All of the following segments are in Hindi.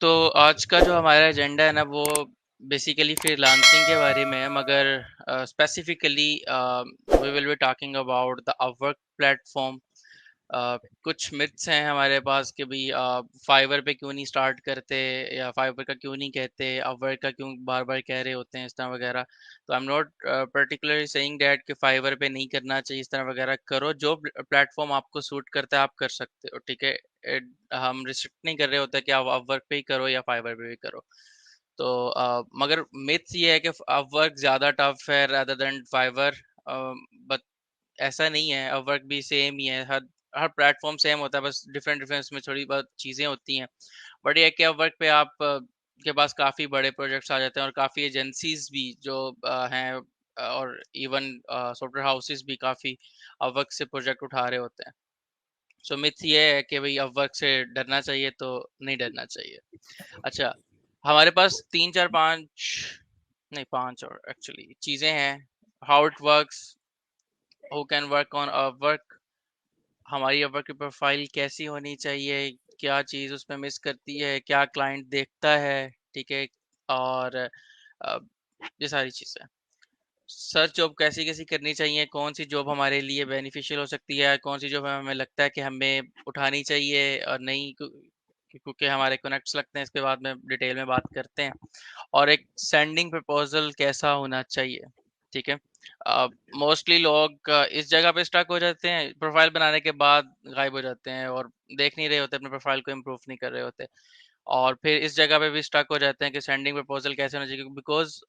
तो आज का जो हमारा एजेंडा है ना वो बेसिकली फ्रीलांसिंग के बारे में है, मगर specifically we will be talking about the Upwork platform. कुछ मिथ्स हैं हमारे पास कि भाई फाइवर पे क्यों नहीं स्टार्ट करते, या फाइवर का क्यों नहीं कहते, अपवर्क का क्यों बार बार कह रहे होते हैं इस तरह वगैरह। तो I am not particularly saying that कि फाइवर पे नहीं करना चाहिए, इस तरह वगैरह करो, जो प्लेटफॉर्म आपको सूट करता है आप कर सकते हो, ठीक है। हम रिस्ट्रिक्ट नहीं कर रहे होते कि आप अपवर्क पे ही करो या फाइवर पे भी करो। तो मगर मिथ्स ये है कि अपवर्क ज़्यादा टफ है rather देन फाइवर, बट ऐसा नहीं है। अपवर्क भी सेम ही है, हर हर प्लेटफॉर्म सेम होता है, बस डिफरेंट डिफरेंट उसमें थोड़ी बहुत चीज़ें होती हैं। बट ये है कि अपवर्क पे आप के पास काफ़ी बड़े प्रोजेक्ट्स आ जाते हैं, और काफ़ी एजेंसीज भी जो हैं, और इवन सॉफ्टवेयर हाउसेस भी काफ़ी अपवर्क से प्रोजेक्ट उठा रहे होते हैं। सो मिथ ये है कि भाई अपवर्क से डरना चाहिए, तो नहीं डरना चाहिए। अच्छा, हमारे पास तीन चार पांच, नहीं पांच और एक्चुअली चीजें हैं। How it works, who can work on Upwork, हमारी अपवर्क की प्रोफाइल कैसी होनी चाहिए, क्या चीज़ उसमें मिस करती है, क्या क्लाइंट देखता है, ठीक है। और ये सारी चीज़ें, सर्च जॉब कैसी कैसी करनी चाहिए, कौन सी जॉब हमारे लिए बेनिफिशियल हो सकती है, कौन सी जॉब हमें लगता है कि हमें उठानी चाहिए और नहीं, क्योंकि हमारे कनेक्ट्स लगते हैं। इसके बाद में डिटेल में बात करते हैं। और एक सेंडिंग प्रपोजल कैसा होना चाहिए, ठीक है। मोस्टली लोग इस जगह पे स्टक हो जाते हैं, प्रोफाइल बनाने के बाद गायब हो जाते हैं और देख नहीं रहे होते, अपने प्रोफाइल को इम्प्रूव नहीं कर रहे होते। और फिर इस जगह पे भी स्टक हो जाते हैं कि सेंडिंग प्रपोजल कैसे होना चाहिए, बिकॉज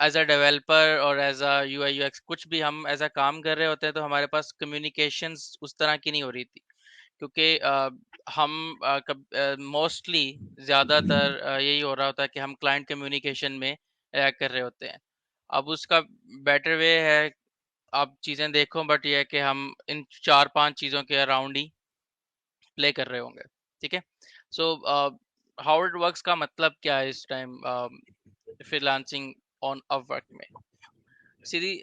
एज अ डेवलपर और एज अ यूआई यूएक्स कुछ भी हम एज अ काम कर रहे होते हैं, तो हमारे पास कम्युनिकेशंस उस तरह की नहीं हो रही थी, क्योंकि हम मोस्टली ज़्यादातर यही हो रहा होता है कि हम क्लाइंट कम्युनिकेशन में कर रहे होते हैं। अब उसका बेटर वे है, आप चीज़ें देखो, बट ये है कि हम इन चार पांच चीज़ों के अराउंड ही प्ले कर रहे होंगे, ठीक है। सो हाउ इट वर्क्स का मतलब क्या है इस टाइम फ्रीलांसिंग ऑन अपवर्क में। सीधी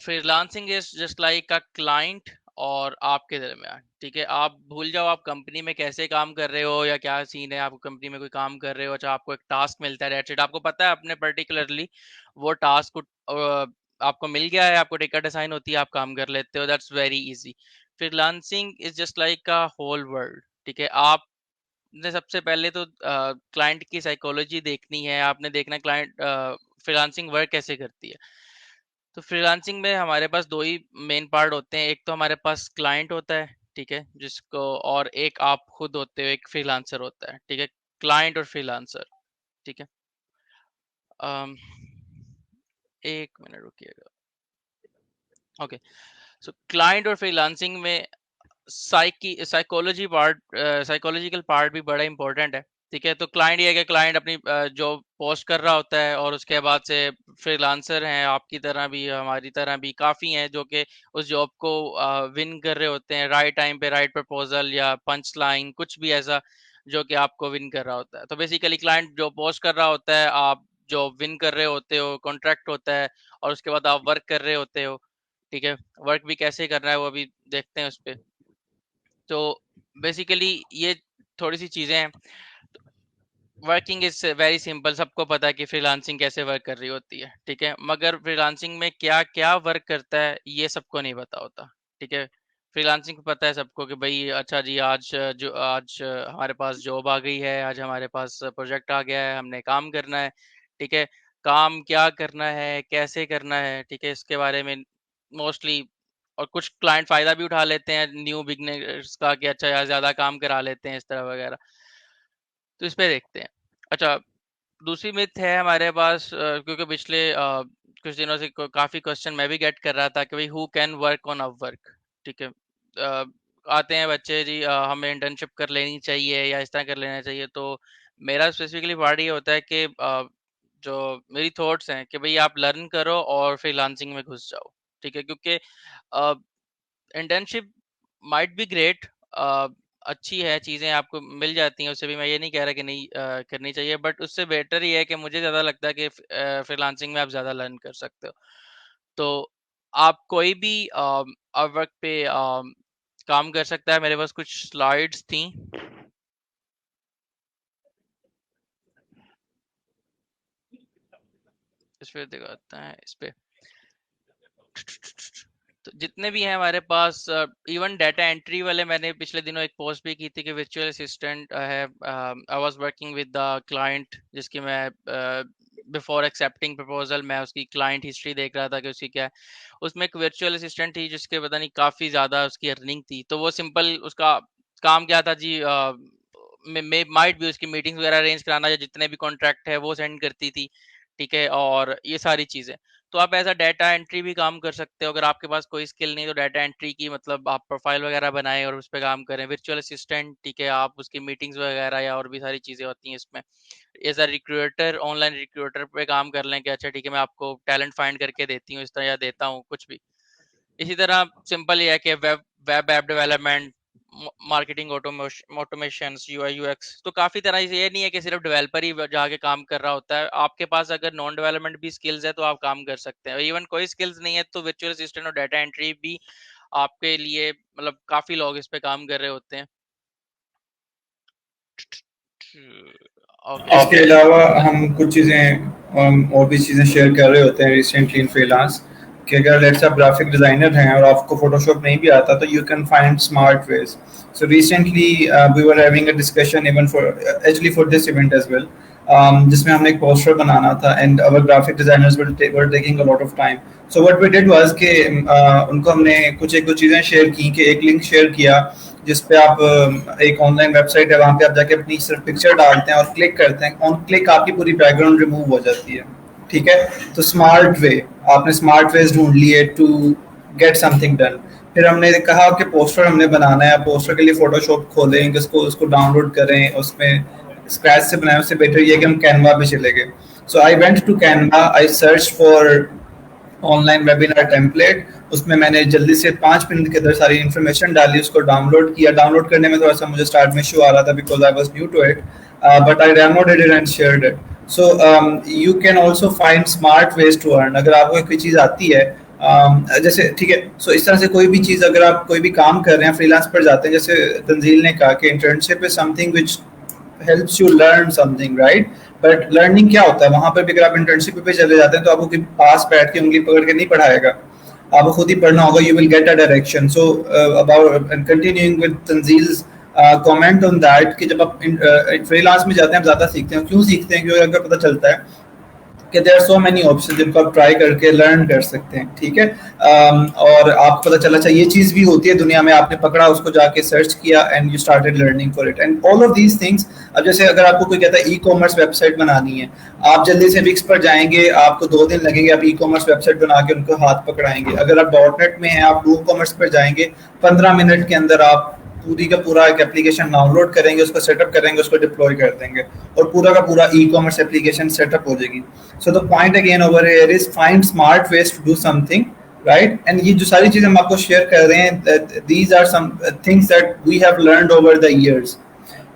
freelancing is just like a client और आपके दरमियान, ठीक है। आप भूल जाओ आप कंपनी में कैसे काम कर रहे हो या क्या सीन है, आपको कंपनी में कोई काम कर रहे हो, अच्छा आपको एक टास्क मिलता है, दैट्स इट, आपको पता है अपने पर्टिकुलरली वो टास्क आपको मिल गया है, आपको टिकट असाइन होती है, आप काम कर लेते हो, that's very easy. Freelancing is just like a whole world, ठीक है। आपने सबसे पहले तो क्लाइंट की साइकोलॉजी देखनी है, आपने देखना क्लाइंट फ्रीलांसिंग वर्क कैसे करती है। तो फ्रीलांसिंग में हमारे पास दो ही मेन पार्ट होते हैं, एक तो हमारे पास क्लाइंट होता है, ठीक है, जिसको, और एक आप खुद होते हो, एक फ्रीलांसर होता है, ठीक है। क्लाइंट और फ्रीलांसर, ठीक है। अम, एक मिनट रुकिएगा। ओके, सो क्लाइंट और फ्रीलांसिंग में साइकोलॉजिकल पार्ट भी बड़ा इंपॉर्टेंट है, ठीक है। तो क्लाइंट ये है कि क्लाइंट अपनी जॉब पोस्ट कर रहा होता है, और उसके बाद से फ्रीलांसर हैं, आपकी तरह भी हमारी तरह भी काफ़ी हैं, जो कि उस जॉब को विन कर रहे होते हैं, राइट टाइम पे राइट प्रपोजल या पंच लाइन कुछ भी ऐसा, जो कि आपको विन कर रहा होता है। तो बेसिकली क्लाइंट जो पोस्ट कर रहा होता है, आप जो विन कर रहे होते हो, कॉन्ट्रैक्ट होता है, और उसके बाद आप वर्क कर रहे होते हो, ठीक है। वर्क भी कैसे करना है वो अभी देखते हैं उस पे। तो बेसिकली ये थोड़ी सी चीजें हैं। वर्किंग इज वेरी सिंपल, सबको पता है कि फ्रीलांसिंग कैसे वर्क कर रही होती है, ठीक है। मगर फ्रीलांसिंग में क्या क्या वर्क करता है ये सबको नहीं पता होता, ठीक है। फ्रीलांसिंग पता है सबको कि भाई अच्छा जी, आज हमारे पास जॉब आ गई है, आज हमारे पास प्रोजेक्ट आ गया है, हमने काम करना है, ठीक है। काम क्या करना है, कैसे करना है, ठीक है, इसके बारे में मोस्टली। और कुछ क्लाइंट फायदा भी उठा लेते हैं न्यू बिगनर्स का, कि अच्छा यार ज्यादा काम करा लेते हैं इस तरह वगैरह। तो इस पे देखते हैं। अच्छा, दूसरी मिथ है हमारे पास, क्योंकि पिछले कुछ दिनों से काफी क्वेश्चन मैं भी गेट कर रहा था कि भाई who can work on Upwork, ठीक है। आते हैं बच्चे जी, हमें इंटर्नशिप कर लेनी चाहिए या इस तरह कर लेना चाहिए। तो मेरा स्पेसिफिकली पार्ट ये होता है कि जो मेरी थॉट्स हैं कि भाई आप लर्न करो और फ्रीलांसिंग में घुस जाओ, ठीक है। क्योंकि इंटर्नशिप माइट बी ग्रेट, अच्छी है, चीज़ें आपको मिल जाती हैं उससे भी, मैं ये नहीं कह रहा कि नहीं करनी चाहिए, बट उससे बेटर ये है कि मुझे ज़्यादा लगता है कि फ्रीलांसिंग में आप ज़्यादा लर्न कर सकते हो। तो आप कोई भी अपवर्क पे काम कर सकता है। मेरे पास कुछ स्लाइड्स थी, इस पे दिखाते हैं इस पे। तो जितने भी हैं हमारे पास, इवन डाटा एंट्री वाले, मैंने पिछले दिनों एक पोस्ट भी की थी कि वर्चुअल असिस्टेंट है। I was working with the client, जिसकी मैं बिफोर एक्सेप्टिंग प्रपोजल मैं उसकी क्लाइंट हिस्ट्री देख रहा था कि उसकी क्या है। उसमें एक वर्चुअल असिस्टेंट थी जिसके पता नहीं काफ़ी ज़्यादा उसकी अर्निंग थी। तो वो सिंपल उसका काम क्या था जी, मे माइट भी उसकी मीटिंग्स वगैरह अरेंज कराना, या जितने भी कॉन्ट्रैक्ट है वो सेंड करती थी, ठीक है, और ये सारी चीज़ें। तो आप एज अ डाटा एंट्री भी काम कर सकते हो। अगर आपके पास कोई स्किल नहीं तो डाटा एंट्री की मतलब आप प्रोफाइल वगैरह बनाएं और उस पर काम करें। वर्चुअल असिस्टेंट, ठीक है, आप उसकी मीटिंग्स वगैरह या और भी सारी चीज़ें होती हैं इसमें। As a recruiter, online recruiter पे काम कर लें कि अच्छा ठीक है मैं आपको टैलेंट फाइंड करके देती हूँ इस तरह, या देता हूँ कुछ भी। इसी तरह सिंपल ये है कि web web app development, marketing automation, UI UX, तो काफी तरह से। ये नहीं है कि सिर्फ डेवलपर ही जाके काम कर रहा होता है। आपके पास अगर नॉन डेवलपमेंट भी स्किल्स है तो आप काम कर सकते हैं। इवन कोई स्किल्स नहीं है तो वर्चुअल असिस्टेंट और डाटा एंट्री भी आपके लिए मतलब काफी लोग इस पे काम कर रहे होते हैं। ओके। इसके अलावा हम कुछ चीज़ें और भी चीज़ें शेयर कर रहे होते हैं रिसेंटली इन फ्रीलांस, कि अगर लेट्स आप ग्राफिक डिज़ाइनर हैं और आपको फोटोशॉप नहीं भी आता तो you can find smart ways. So recently we were having a discussion even for actually for this event as well, जिसमें हमने एक पोस्टर बनाना था and our graphic designers were taking a lot of time. So what we did was कि उनको हमने कुछ एक दो चीज़ें शेयर की, कि एक लिंक शेयर किया जिस पे आप एक ऑनलाइन वेबसाइट है, वहाँ पे आप जाके अपनी सिर्फ पिक्चर डालते हैं और क्लिक करते हैं, ऑन क्लिक आपकी पूरी बैकग्राउंड रिमूव हो जाती है. ठीक है, तो स्मार्ट वे, आपने स्मार्ट वेज ढूंढ लिए टू गेट समथिंग डन. फिर हमने कहा कि पोस्टर हमने बनाना है, पोस्टर के लिए फोटोशॉप खोलें, उसको उसको डाउनलोड करें, उसमें स्क्रैच से बनाए, उससे बेटर ये कि हम कैनवा पे चले गए. So I went to Canva, I search for online webinar template. उसमें मैंने जल्दी से 5 मिनट के अंदर सारी इन्फॉर्मेशन डाली, उसको डाउनलोड किया. डाउनलोड करने में थोड़ा सा मुझे स्टार्ट में इशू आ रहा था because I was new to it, but I downloaded it and shared it. So you can also find smart ways to earn. अगर आपको कोई चीज़ आती है, जैसे ठीक है, सो इस तरह से कोई भी चीज़, अगर आप कोई भी काम कर रहे हैं, फ्रीलांस पर जाते हैं, जैसे तंजील ने कहा कि internship is something which helps you learn something, right. But learning क्या होता है वहां पर भी? अगर आप इंटर्नशिप पे चले जाते हैं तो आपको पास बैठ के उंगली पकड़ के नहीं पढ़ाएगा, आपको खुद ही पढ़ना होगा. You will get a direction. So about continuing with Tanzeel's comment on that, कि जब आप फ्रीलांस में जाते हैं आप ज्यादा सीखते हैं. क्यों सीखते हैं? क्योंकि अगर पता चलता है कि there are so many option जिनको आप ट्राई करके लर्न कर सकते हैं. ठीक है, और आपको पता चला अच्छा ये चीज़ भी होती है दुनिया में, आपने पकड़ा, उसको जाके सर्च किया and you started learning for it and all of these things. अब जैसे अगर आपको कोई कहता है ई कॉमर्स वेबसाइट बनानी है, आप जल्दी से विक्स पर जाएंगे, आपको 2 दिन लगेंगे, आप ई कॉमर्स वेबसाइट बना के उनको हाथ पकड़ाएंगे. अगर आप डॉटनेट में हैं, आप डू कॉमर्स पर जाएंगे, 15 मिनट के अंदर आप पूरी का पूरा एक एप्लीकेशन डाउनलोड करेंगे, उसको सेटअप करेंगे, उसको डिप्लॉय कर देंगे और पूरा का पूरा ई कॉमर्स एप्लीकेशन सेटअप हो जाएगी. So the point again over here is find smart ways to do something, right. And ये जो सारी चीजें हम आपको शेयर कर रहे हैं, these are some things that we have learned over the years.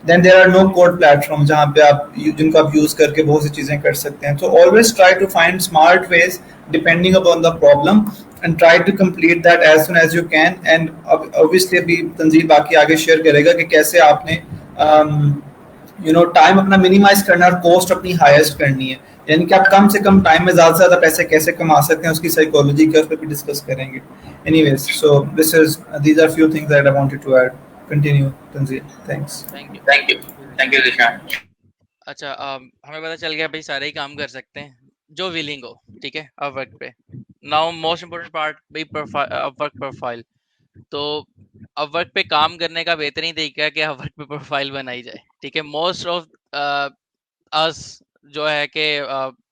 Then there are no code platform जहाँ पे आप जिनको आप यूज करके बहुत सी चीजें कर सकते हैं. तो always try to find smart ways depending upon the problem and try to complete that as soon as you can. And obviously अभी तंजील बाकी आगे शेयर करेगा कि कैसे आपने टाइम अपना मिनिमाइज करना और कॉस्ट अपनी हाईएस्ट करनी है, यानी कि आप कम से कम टाइम में ज़्यादा से ज़्यादा पैसे कैसे कमा सकते हैं, उसकी साइकोलॉजी के उस पर भी डिस्कस करेंगे. Anyways, so these are few things that I wanted to add. Continue, Tanzil. Thanks. Thank you. Thank you. Thank you, Zishan. अच्छा, हमें पता चल गया भाई सारे ही काम कर सकते हैं जो विलिंग हो, ठीक है, अब वर्क पे। नाउ मोस्ट इम्पोर्टेंट पार्ट भाई वर्क प्रोफाइल। तो अब वर्क पे काम करने का बेहतरीन तरीका है कि वर्क पे प्रोफाइल बनाई जाए, ठीक है। मोस्ट ऑफ अस जो है कि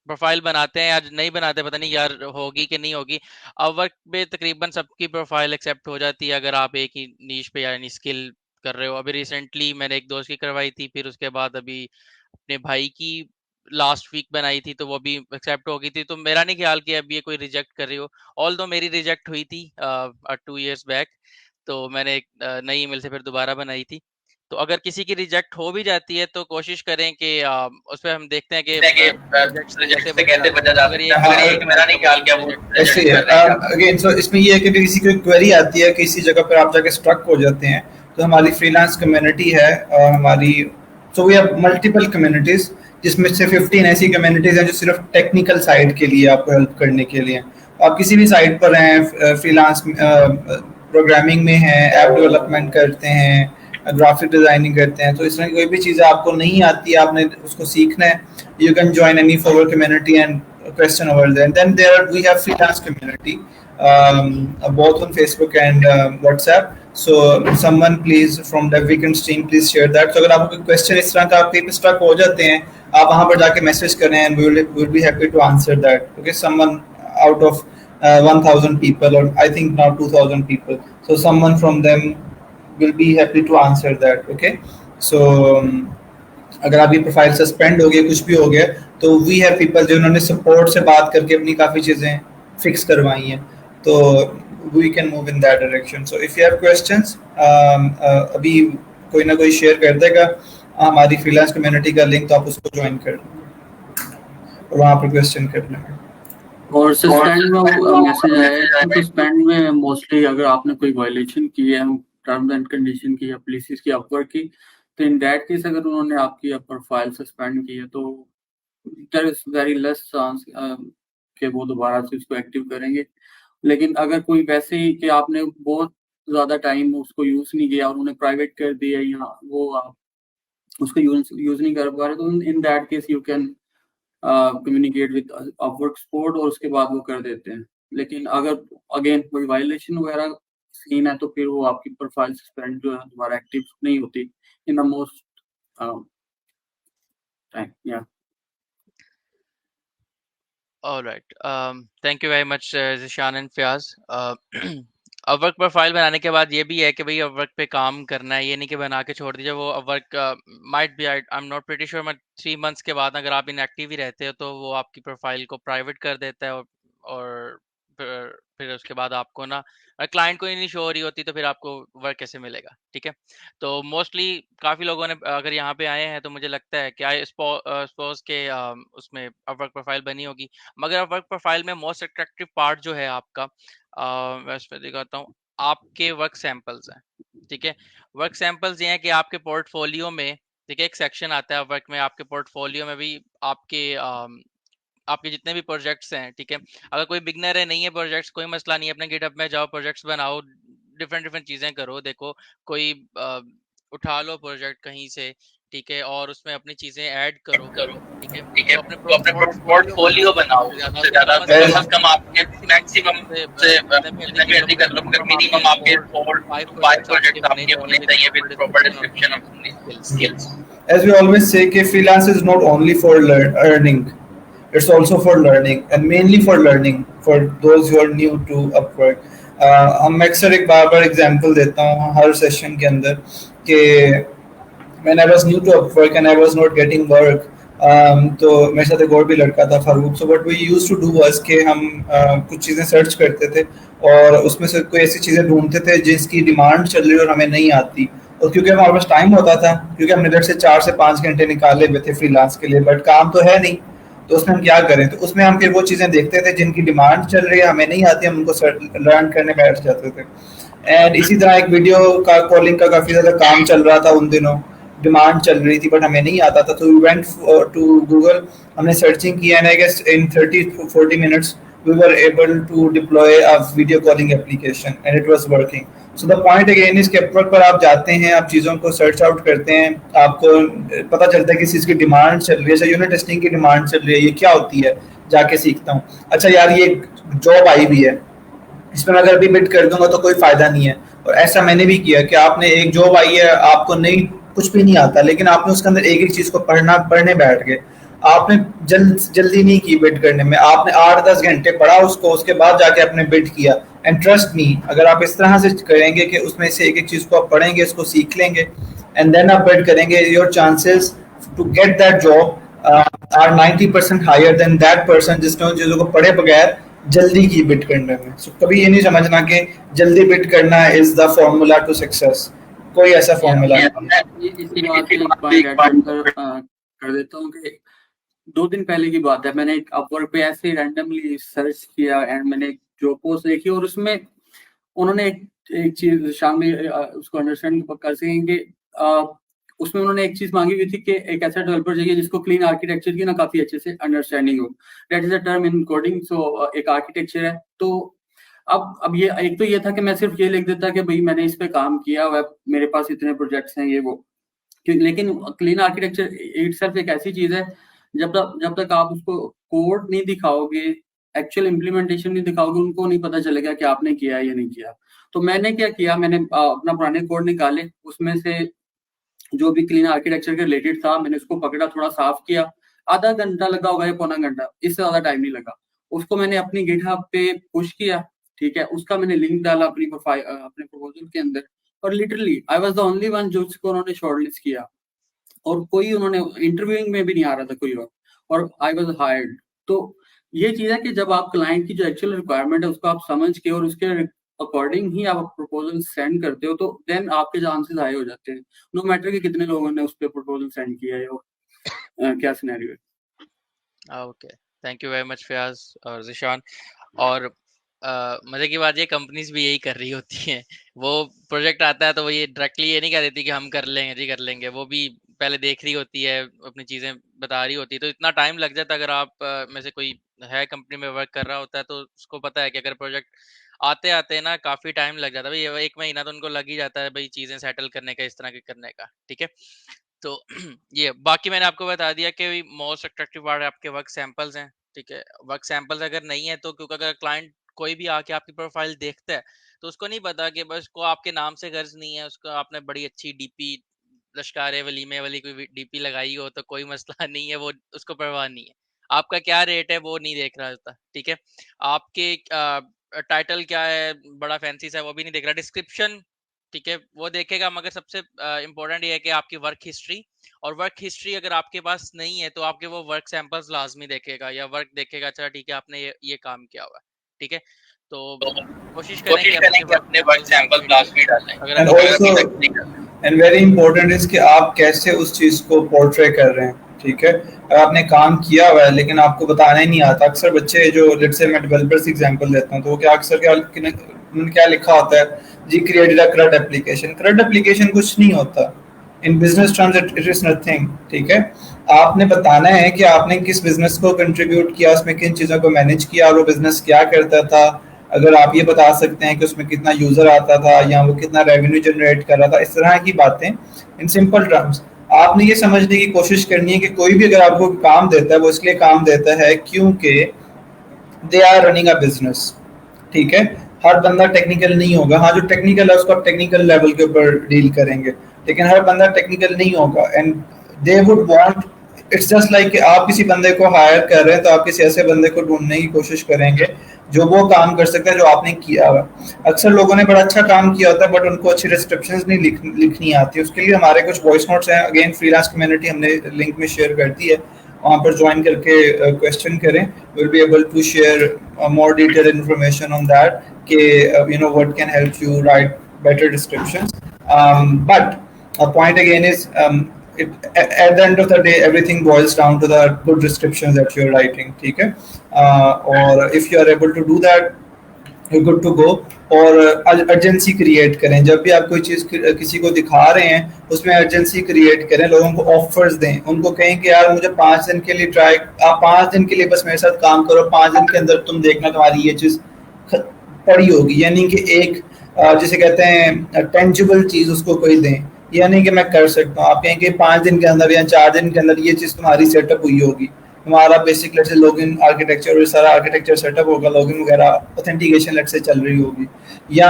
प्रोफाइल बनाते हैं या नहीं बनाते, पता नहीं यार होगी कि नहीं होगी। अब वर्क पे तकरीबन सबकी प्रोफाइल एक्सेप्ट हो जाती है अगर आप एक ही नीश पे यानी स्किल कर रहे हो। अभी रिसेंटली मैंने एक दोस्त की करवाई थी, फिर उसके बाद अभी अपने भाई की लास्ट वीक बनाई थी तो वो भी एक्सेप्ट हो गई थी। तो मेरा नहीं ख्याल कि अभी ये कोई रिजेक्ट कर रही हो। ऑल दो मेरी रिजेक्ट हुई थी 2 years बैक, तो मैंने एक नई ईमेल से फिर दोबारा बनाई थी। तो अगर किसी की रिजेक्ट हो भी जाती है तो कोशिश करें कि उस पर हम देखते हैं कि रिजेक्ट से कैसे बचा जा सकता है। अगर ये एक मेरा नहीं ख्याल कि वो ऐसे अगेन, सो इसमें ये है कि किसी की क्वेरी आती है, किसी जगह पर आप जाके स्ट्रक हो जाते हैं, तो हमारी फ्रीलांस कम्युनिटी है और हमारी, so we have multiple communities जिसमें से 15 ऐसी कम्युनिटीज हैं जो सिर्फ टेक्निकल साइड के लिए आपको हेल्प करने के लिए। आप किसी भी साइट पर हैं, फ्रीलांस प्रोग्रामिंग में हैं, ऐप डेवलपमेंट करते हैं, ग्राफिक डिजाइनिंग करते हैं, तो इस तरह की कोई भी चीज़ आपको नहीं आती है, आपने उसको सीखना है, you can join any of our community and question over there. And then we have freelance community, both on Facebook and WhatsApp. So someone please from the weekend stream please share that. So अगर आपको कोई क्वेश्चन इस तरह का आप कहीं पे स्टक हो जाते हैं, आप वहाँ पर जाके मैसेज करें and we will be happy to answer that. Okay, someone out of 1,000 people, or I think now 2,000 people. So someone from them will be happy to answer that. Okay, so अगर आपकी प्रोफाइल सस्पेंड हो गई, कुछ भी हो गया, तो वी हैव पीपल जिन्होंने सपोर्ट से बात करके अपनी काफ़ी चीज़ें फिक्स करवाई हैं, तो we can move in that direction. So if you have questions, अभी कोई ना कोई शेयर कर देगा हमारी फ्रीलांस कम्युनिटी का लिंक, तो आप उसको ज्वाइन कर और वहाँ पर क्वेश्चन करना है। और सस्पेंड में मैसेज आया है, सस्पेंड में मोस्टली अगर आपने कोई वायलेशन की है टर्म्स एंड कंडीशन की या पॉलिसीज की, अपवर्क की, तो इन दैट केस अगर उन्होंने आपकी प्रोफाइल सस्पेंड की है तो there is very less chance कि वो दोबारा से उसको एक्टिव करेंगे। लेकिन अगर कोई वैसे ही कि आपने बहुत ज़्यादा टाइम उसको यूज़ नहीं किया और उन्होंने प्राइवेट कर दिया या वो आप उसको यूज़ नहीं कर पा रहे, तो in that case you can communicate with Upwork support और उसके बाद वो कर देते हैं। लेकिन अगर अगेन कोई वायलेशन वगैरह सीन है तो फिर वो आपकी प्रोफाइल सस्पेंड जो है दोबारा एक्टिव नहीं होती इन द मोस्ट टाइम। या All right. Thank you very much, Zishan and Fiaz. Upwork profile बनाने के बाद ये भी है कि भाई अपवर्क पे काम करना है, ये नहीं कि बना के छोड़ दीजिए। वो Upwork might be, I am not pretty sure, मैं 3 मंथ्स के बाद अगर आप इनएक्टिव ही रहते हो तो वो आपकी प्रोफाइल को प्राइवेट कर देता है, और फिर उसके बाद आपको ना, क्लाइंट को ही नहीं शो हो रही होती तो फिर आपको वर्क कैसे मिलेगा, ठीक है। तो मोस्टली काफ़ी लोगों ने अगर यहाँ पे आए हैं तो मुझे लगता है कि आई सपोज के उसमें अपवर्क प्रोफाइल बनी होगी, मगर अपवर्क प्रोफाइल में मोस्ट अट्रैक्टिव पार्ट जो है आपका, मैं इस पे दिखाता हूँ, आपके वर्क सैंपल्स हैं, ठीक है। वर्क सैंपल्स ये हैं कि आपके पोर्टफोलियो में, ठीक है, एक सेक्शन आता है वर्क में, आपके पोर्टफोलियो में भी आपके जितने भी प्रोजेक्ट्स हैं, ठीक है। अगर कोई बिगनर है, नहीं है प्रोजेक्ट्स, कोई मसला नहीं है, अपने गिटहब में जाओ, प्रोजेक्ट्स बनाओ, डिफरेंट डिफरेंट चीज़ें करो, देखो कोई उठा लो प्रोजेक्ट कहीं से, ठीक है, और उसमें अपनी चीज़ें ऐड करो, ठीक है, तो अपने पोर्टफोलियो बनाओ, सबसे ज़्यादा कम से कम आपके मैक्सिमम से जितने भी एग्री कर लो, मगर मिनिमम आपके 4-5 प्रोजेक्ट्स आपके होने चाहिए with proper description of skills. As we always say, कि freelance is not only for earning, it's also for learning, and mainly for learning for those who are new to Upwork. हम अक्सर एक बार एग्जांपल देता हूँ हर सेशन के अंदर कि when I was new to Upwork and I was not getting work, तो मेरे साथ एक और भी लड़का था, Farooq. So what we used to do was कि हम कुछ चीज़ें सर्च करते थे और उसमें से कोई ऐसी चीज़ें ढूंढते थे जिसकी डिमांड चल रही और हमें नहीं आती, और क्योंकि हमारे पास टाइम होता था, क्योंकि हमने घर से 4 से 5 घंटे निकाले हुए थे फ्रीलांस के लिए, बट काम तो है नहीं, तो उसमें हम क्या करें, तो उसमें हम फिर वो चीज़ें देखते थे जिनकी डिमांड चल रही है, हमें नहीं आती, हम उनको लर्न करने बैठ जाते थे। एंड इसी तरह एक वीडियो का कॉलिंग का काफ़ी ज़्यादा काम चल रहा था उन दिनों, डिमांड चल रही थी बट हमें नहीं आता था, तो वी वेंट टू गूगल, हमने सर्चिंग किया, and I guess in 30-40 minutes we were able to deploy a video calling application and it was working. So the point again is कि Upwork पर आप जाते हैं, आप चीज़ों को सर्च आउट करते हैं, आपको पता चलता है कि चीज़ की डिमांड चल रही है, जैसे यूनिट टेस्टिंग की डिमांड चल रही है, ये क्या होती है, जाके सीखता हूँ, अच्छा यार ये जॉब आई भी है, इसमें मैं अगर भी बिड कर दूंगा तो कोई फायदा नहीं है। और ऐसा मैंने भी किया कि आपने एक जॉब आई है, आपको नहीं, कुछ भी नहीं आता, लेकिन आपने उसके अंदर एक एक चीज को पढ़ने बैठ गए, आपने जल्दी नहीं की बिड करने में, आपने 8-10 घंटे पढ़ा उसको, उसके बाद जाके आपने बिड किया। एंड ट्रस्ट मी, अगर आप इस तरह से करेंगे कि उसमें से एक एक चीज को आप पढ़ेंगे, इसको सीख लेंगे एंड देन आप बिड करेंगे, your chances to get that job are 90% higher than that person जिसने उन चीजों को पढ़े बगैर जल्दी की बिट करने में। सो कभी ये नहीं समझना कि जल्दी बिट करना is the formula to success, कोई ऐसा फॉर्मूला नहीं। इसी बात कर देता हूँ कि 2 दिन पहले की बात है, मैंने एक अपवर्क पे ऐसे रैंडमली सर्च किया एंड मैंने एक जॉब पोस्ट देखी और उसमें उन्होंने एक चीज शामिल उसको अंडरस्टैंड कर सकेंगे, उसमें उन्होंने एक चीज मांगी हुई थी कि एक ऐसा डेवलपर चाहिए जिसको क्लीन आर्किटेक्चर की ना काफी अच्छे से अंडरस्टैंडिंग हो। That is a term in coding. So एक आर्किटेक्चर है, तो अब ये एक तो ये था कि मैं सिर्फ ये लिख देता कि भाई मैंने इस पे काम किया हुआ है, मेरे पास इतने प्रोजेक्ट्स हैं, ये वो। लेकिन क्लीन आर्किटेक्चर इटसेल्फ एक ऐसी चीज है, जब तक आप उसको कोड नहीं दिखाओगे, एक्चुअल इम्प्लीमेंटेशन नहीं दिखाओगे, उनको नहीं पता चलेगा कि आपने किया या नहीं किया। तो मैंने क्या किया, मैंने अपना पुराने कोड निकाले, उसमें से जो भी क्लीन आर्किटेक्चर के रिलेटेड था मैंने उसको पकड़ा, थोड़ा साफ किया। आधा घंटा लगा होगा या पौना घंटा, इससे ज्यादा टाइम नहीं लगा। उसको मैंने अपनी गिटहब पे पुश किया, ठीक है, उसका मैंने लिंक डाला अपनी प्रोफाइल अपने प्रपोजल के अंदर, और literally I was the only one जो उसको उन्होंने शॉर्टलिस्ट किया, और कोई उन्होंने इंटरव्यूइंग में भी नहीं आ रहा था कोई और आई वाज हायर्ड। तो ये चीज है कि जब आप क्लाइंट की जो एक्चुअल रिक्वायरमेंट है उसको आप समझ के और उसके अकॉर्डिंग ही आप प्रपोजल सेंड करते हो, तो देन आपके चांसेस हाई हो जाते हैं, नो मैटर कि कितने लोगों ने उस पर प्रपोजल सेंड किया है और क्या सिनेरियो है। Okay, thank you very much Fayaz और जिशान। और मजे की बात ये, कंपनीज भी यही कर रही होती हैं। वो प्रोजेक्ट आता है तो वो ये डायरेक्टली ये नहीं कह देती कि हम कर लेंगे जी, कर लेंगे। वो भी पहले देख रही होती है, अपनी चीजें बता रही होती है, तो इतना टाइम लग जाता है। अगर आप में से कोई है कंपनी में वर्क कर रहा होता है तो उसको पता है कि अगर प्रोजेक्ट आते आते ना काफी टाइम लग जाता है भाई, 1 महीना तो उनको लग ही जाता है भाई चीजें सेटल करने का, इस तरह के करने का, ठीक है। तो ये बाकी मैंने आपको बता दिया कि मोस्ट अट्रैक्टिव पार्ट आपके वर्क सैंपल्स हैं, ठीक है। वर्क सैंपल्स अगर नहीं है तो, क्योंकि अगर क्लाइंट कोई भी आके आपकी प्रोफाइल देखता है तो उसको नहीं पता कि बस को आपके नाम से गर्ज नहीं है, उसको आपने बड़ी अच्छी डीपी लश्कारे वलीमे वाली कोई डीपी लगाई हो तो कोई मसला नहीं है, वो उसको परवाह नहीं है। आपका क्या रेट है वो नहीं देख रहा होता, ठीक है। आपके टाइटल क्या है, बड़ा फैंसी सा, वो भी नहीं देख रहा। डिस्क्रिप्शन, ठीक है, वो देखेगा, मगर सबसे इम्पोर्टेंट ये है कि आपकी वर्क हिस्ट्री, और वर्क हिस्ट्री अगर आपके पास नहीं है तो आपके वो वर्क सैंपल्स लाजमी देखेगा, या वर्क देखेगा, अच्छा ठीक है आपने ये काम किया हुआ है, ठीक है। तो कोशिश करें कि अपने वर्क सैंपल्स लाजमी डालें अगर एंड अभी तक नहीं ऑल्सो करते। एंड वेरी इंपॉर्टेंट इज कि आप कैसे उस चीज को पोर्ट्रे कर रहे हैं, ठीक है। अगर आपने काम किया हुआ है लेकिन आपको बताना ही नहीं आता, अक्सर बच्चे जो, लेट्स से मैं डेवलपर्स एग्जांपल देता हूँ, तो वो क्या अक्सर क्या उन्होंने क्या लिखा होता है जी, created a CRUD application. CRUD application कुछ नहीं होता, in business terms it is nothing, ठीक है। आपने बताना है कि आपने किस बिजनेस को कंट्रीब्यूट किया, उसमें किन चीज़ों को मैनेज किया, और वो बिजनेस क्या करता था। अगर आप ये बता सकते हैं कि उसमें कितना यूजर आता था या वो कितना रेवेन्यू जनरेट कर रहा था, इस तरह की बातें इन सिंपल टर्म्स। आपने ये समझने की कोशिश करनी है कि कोई भी अगर आपको काम देता है वो इसलिए काम देता है क्योंकि they are running a business, ठीक है। हर बंदा टेक्निकल नहीं होगा, हाँ जो टेक्निकल है उसको आप टेक्निकल लेवल के ऊपर डील करेंगे, लेकिन हर बंदा टेक्निकल नहीं होगा। And they would want, it's just like आप किसी बंदे को हायर कर रहे हैं तो आप किसी ऐसे बंदे को ढूंढने की कोशिश करेंगे जो वो काम कर सकता है जो आपने किया हुआ। अक्सर लोगों ने बड़ा अच्छा काम किया होता है बट उनको अच्छी डिस्क्रिप्शंस नहीं लिखनी आती। उसके लिए हमारे कुछ वॉइस नोट्स हैं, अगेन फ्रीलांस कम्युनिटी हमने लिंक में शेयर कर दी है, वहाँ पर ज्वाइन करके क्वेश्चन करें, will be able to share more detailed information on that कि you know what can help you write better descriptions. But a point again is at the end of the day everything boils down to the good descriptions that you're writing, ठीक है। और if you are able to do that good to go. और अर्जेंसी क्रिएट करें, जब भी आप कोई चीज़ किसी को दिखा रहे हैं उसमें अर्जेंसी क्रिएट करें, लोगों को ऑफर्स दें, उनको कहें कि यार मुझे 5 दिन के लिए ट्राई, आप 5 दिन के लिए बस मेरे साथ काम करो, 5 दिन के अंदर तुम देखना तुम्हारी ये चीज़ पड़ी होगी। यानी कि एक जिसे कहते हैं टेंजिबल चीज़ उसको कोई दें, यानी कि मैं कर सकता हूँ। आप कहें कि 5 दिन के अंदर या 4 दिन के अंदर ये चीज़ तुम्हारी सेटअप हुई होगी, हमारा बेसिक लेट से लॉगिन आर्किटेक्चर और सारा आर्किटेक्चर सेटअप होगा, लॉगिन वगैरह ऑथेंटिकेशन लेट से चल रही होगी, या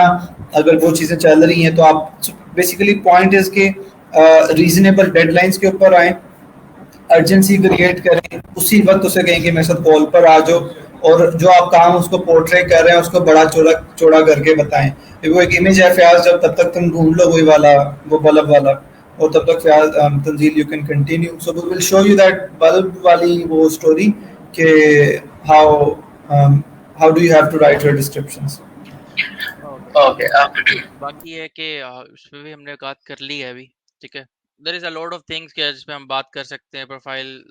अगर वो चीज़ें चल रही हैं तो आप बेसिकली पॉइंट इज के रीजनेबल डेडलाइंस के ऊपर आए, अर्जेंसी क्रिएट करें, उसी वक्त उसे कहें कि मेरे साथ कॉल पर आ जाओ, और जो आप काम उसको पोर्ट्रे कर रहे हैं उसको बड़ा चौड़ा चौड़ा करके बताएं। वो एक इमेज है फयाज, जब तब तक तुम ढूंढ लो वही वाला, वो बल्ब वाला, और तब तक Fayaz Tanzeel you can continue. So we will show you that bulb वाली वो स्टोरी कि how how do you have to write your descriptions. Okay, बाकी है कि उस पे भी हमने बात कर ली है अभी, ठीक है। There is a lot of things के जिस पे हम बात कर सकते हैं प्रोफाइल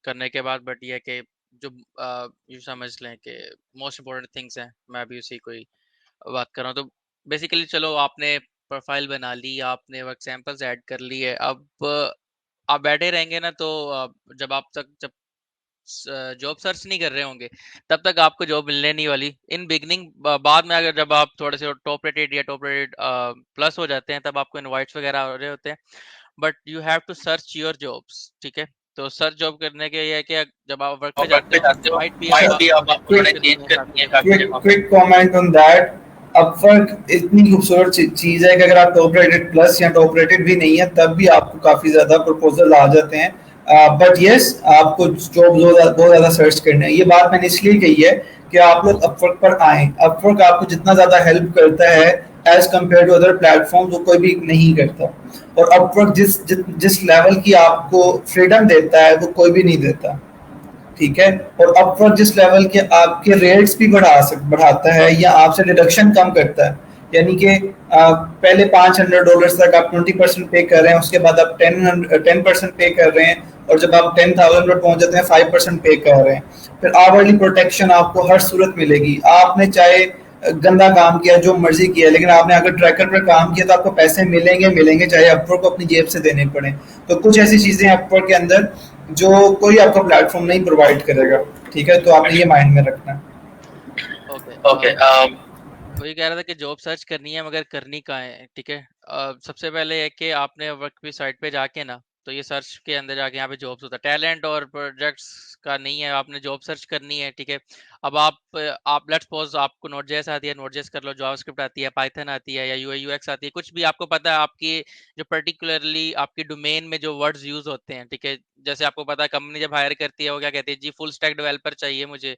करने के बाद, बट ये है कि जो यू समझ लें कि मोस्ट इम्पोर्टेंट थिंग्स हैं, मैं भी उसी को ही बात कर रहा हूँ। तो बेसिकली चलो आपने प्रोफाइल बना ली, आपने वर्क सैंपल्स ऐड कर लिए, अब आप बैठे रहेंगे ना तो जब जॉब सर्च नहीं कर रहे होंगे तब तक आपको जॉब मिलने नहीं वाली इन बिगनिंग। बाद में अगर जब आप थोड़े से टॉप रेटेड या टॉप रेटेड प्लस हो जाते हैं तब आपको इनवाइट्स वगैरह आ रहे होते हैं, but you have to search your jobs, ठीक है। तो सर्च जॉब करने के ये है कि जब आप वर्क पे जाते हो माइट भी अब आपको थोड़ी चेंज करनी है काफी जगह पे। Quick comment on that. Upwork इतनी खूबसूरत चीज है कि अगर आप टॉप रेटेड प्लस या टॉप रेटेड भी नहीं है तब भी आपको काफी ज्यादा प्रपोजल आ जाते हैं। बट यस, आपको जॉब बहुत ज्यादा सर्च करना है। ये बात मैंने इसलिए कही है कि आप लोग अपवर्क पर आए। अपवर्क आपको जितना ज्यादा हेल्प करता है as compare to other platform वो कोई भी नहीं करता। और अपवर्क जिस लेवल की आपको फ्रीडम देता है वो कोई भी नहीं देता, ठीक है। और अपवर्क जिस लेवल के आपके रेट्स भी बढ़ाता है या आपसे डिडक्शन कम करता है, यानी कि पहले $500 तक आप 20% पे कर रहे हैं, उसके बाद आप 10% पे कर रहे हैं, और जब आप 10,000 पर पहुंच जाते हैं 5% पे कर रहे हैं। फिर आवरली प्रोटेक्शन आपको हर सूरत मिलेगी। आपने चाहे गंदा काम किया, जो मर्जी किया, लेकिन आपने अगर ट्रैकर पर काम किया तो आपको पैसे मिलेंगे मिलेंगे, चाहे अपवर्क को अपनी जेब से देने पड़े। तो कुछ ऐसी चीजें अपवर्क के अंदर जो कोई आपका प्लेटफॉर्म नहीं प्रोवाइड करेगा, ठीक है। तो आपने ये माइंड में रखना है। Okay, okay. वही कह रहा था कि जॉब सर्च करनी है मगर करनी कहाँ है, ठीक है। सबसे पहले है कि आपने वर्क की साइट पे जाके ना, तो ये सर्च के अंदर जाके यहाँ पे जॉब्स होता है, टैलेंट और प्रोजेक्ट्स का नहीं है, आपने जॉब सर्च करनी है, ठीक है। अब आप लेट्स सपोज आपको नोट जेएस आती है, नोट जेएस कर लो, जावास्क्रिप्ट आती है, पाइथन आती है या यूआई यूएक्स आती है, कुछ भी आपको पता है आपकी जो पर्टिकुलरली आपकी डोमेन में जो वर्ड्स यूज होते हैं, ठीक है। जैसे आपको पता है कंपनी जब हायर करती है वो क्या कहती है, जी फुल स्टैक डेवलपर चाहिए मुझे,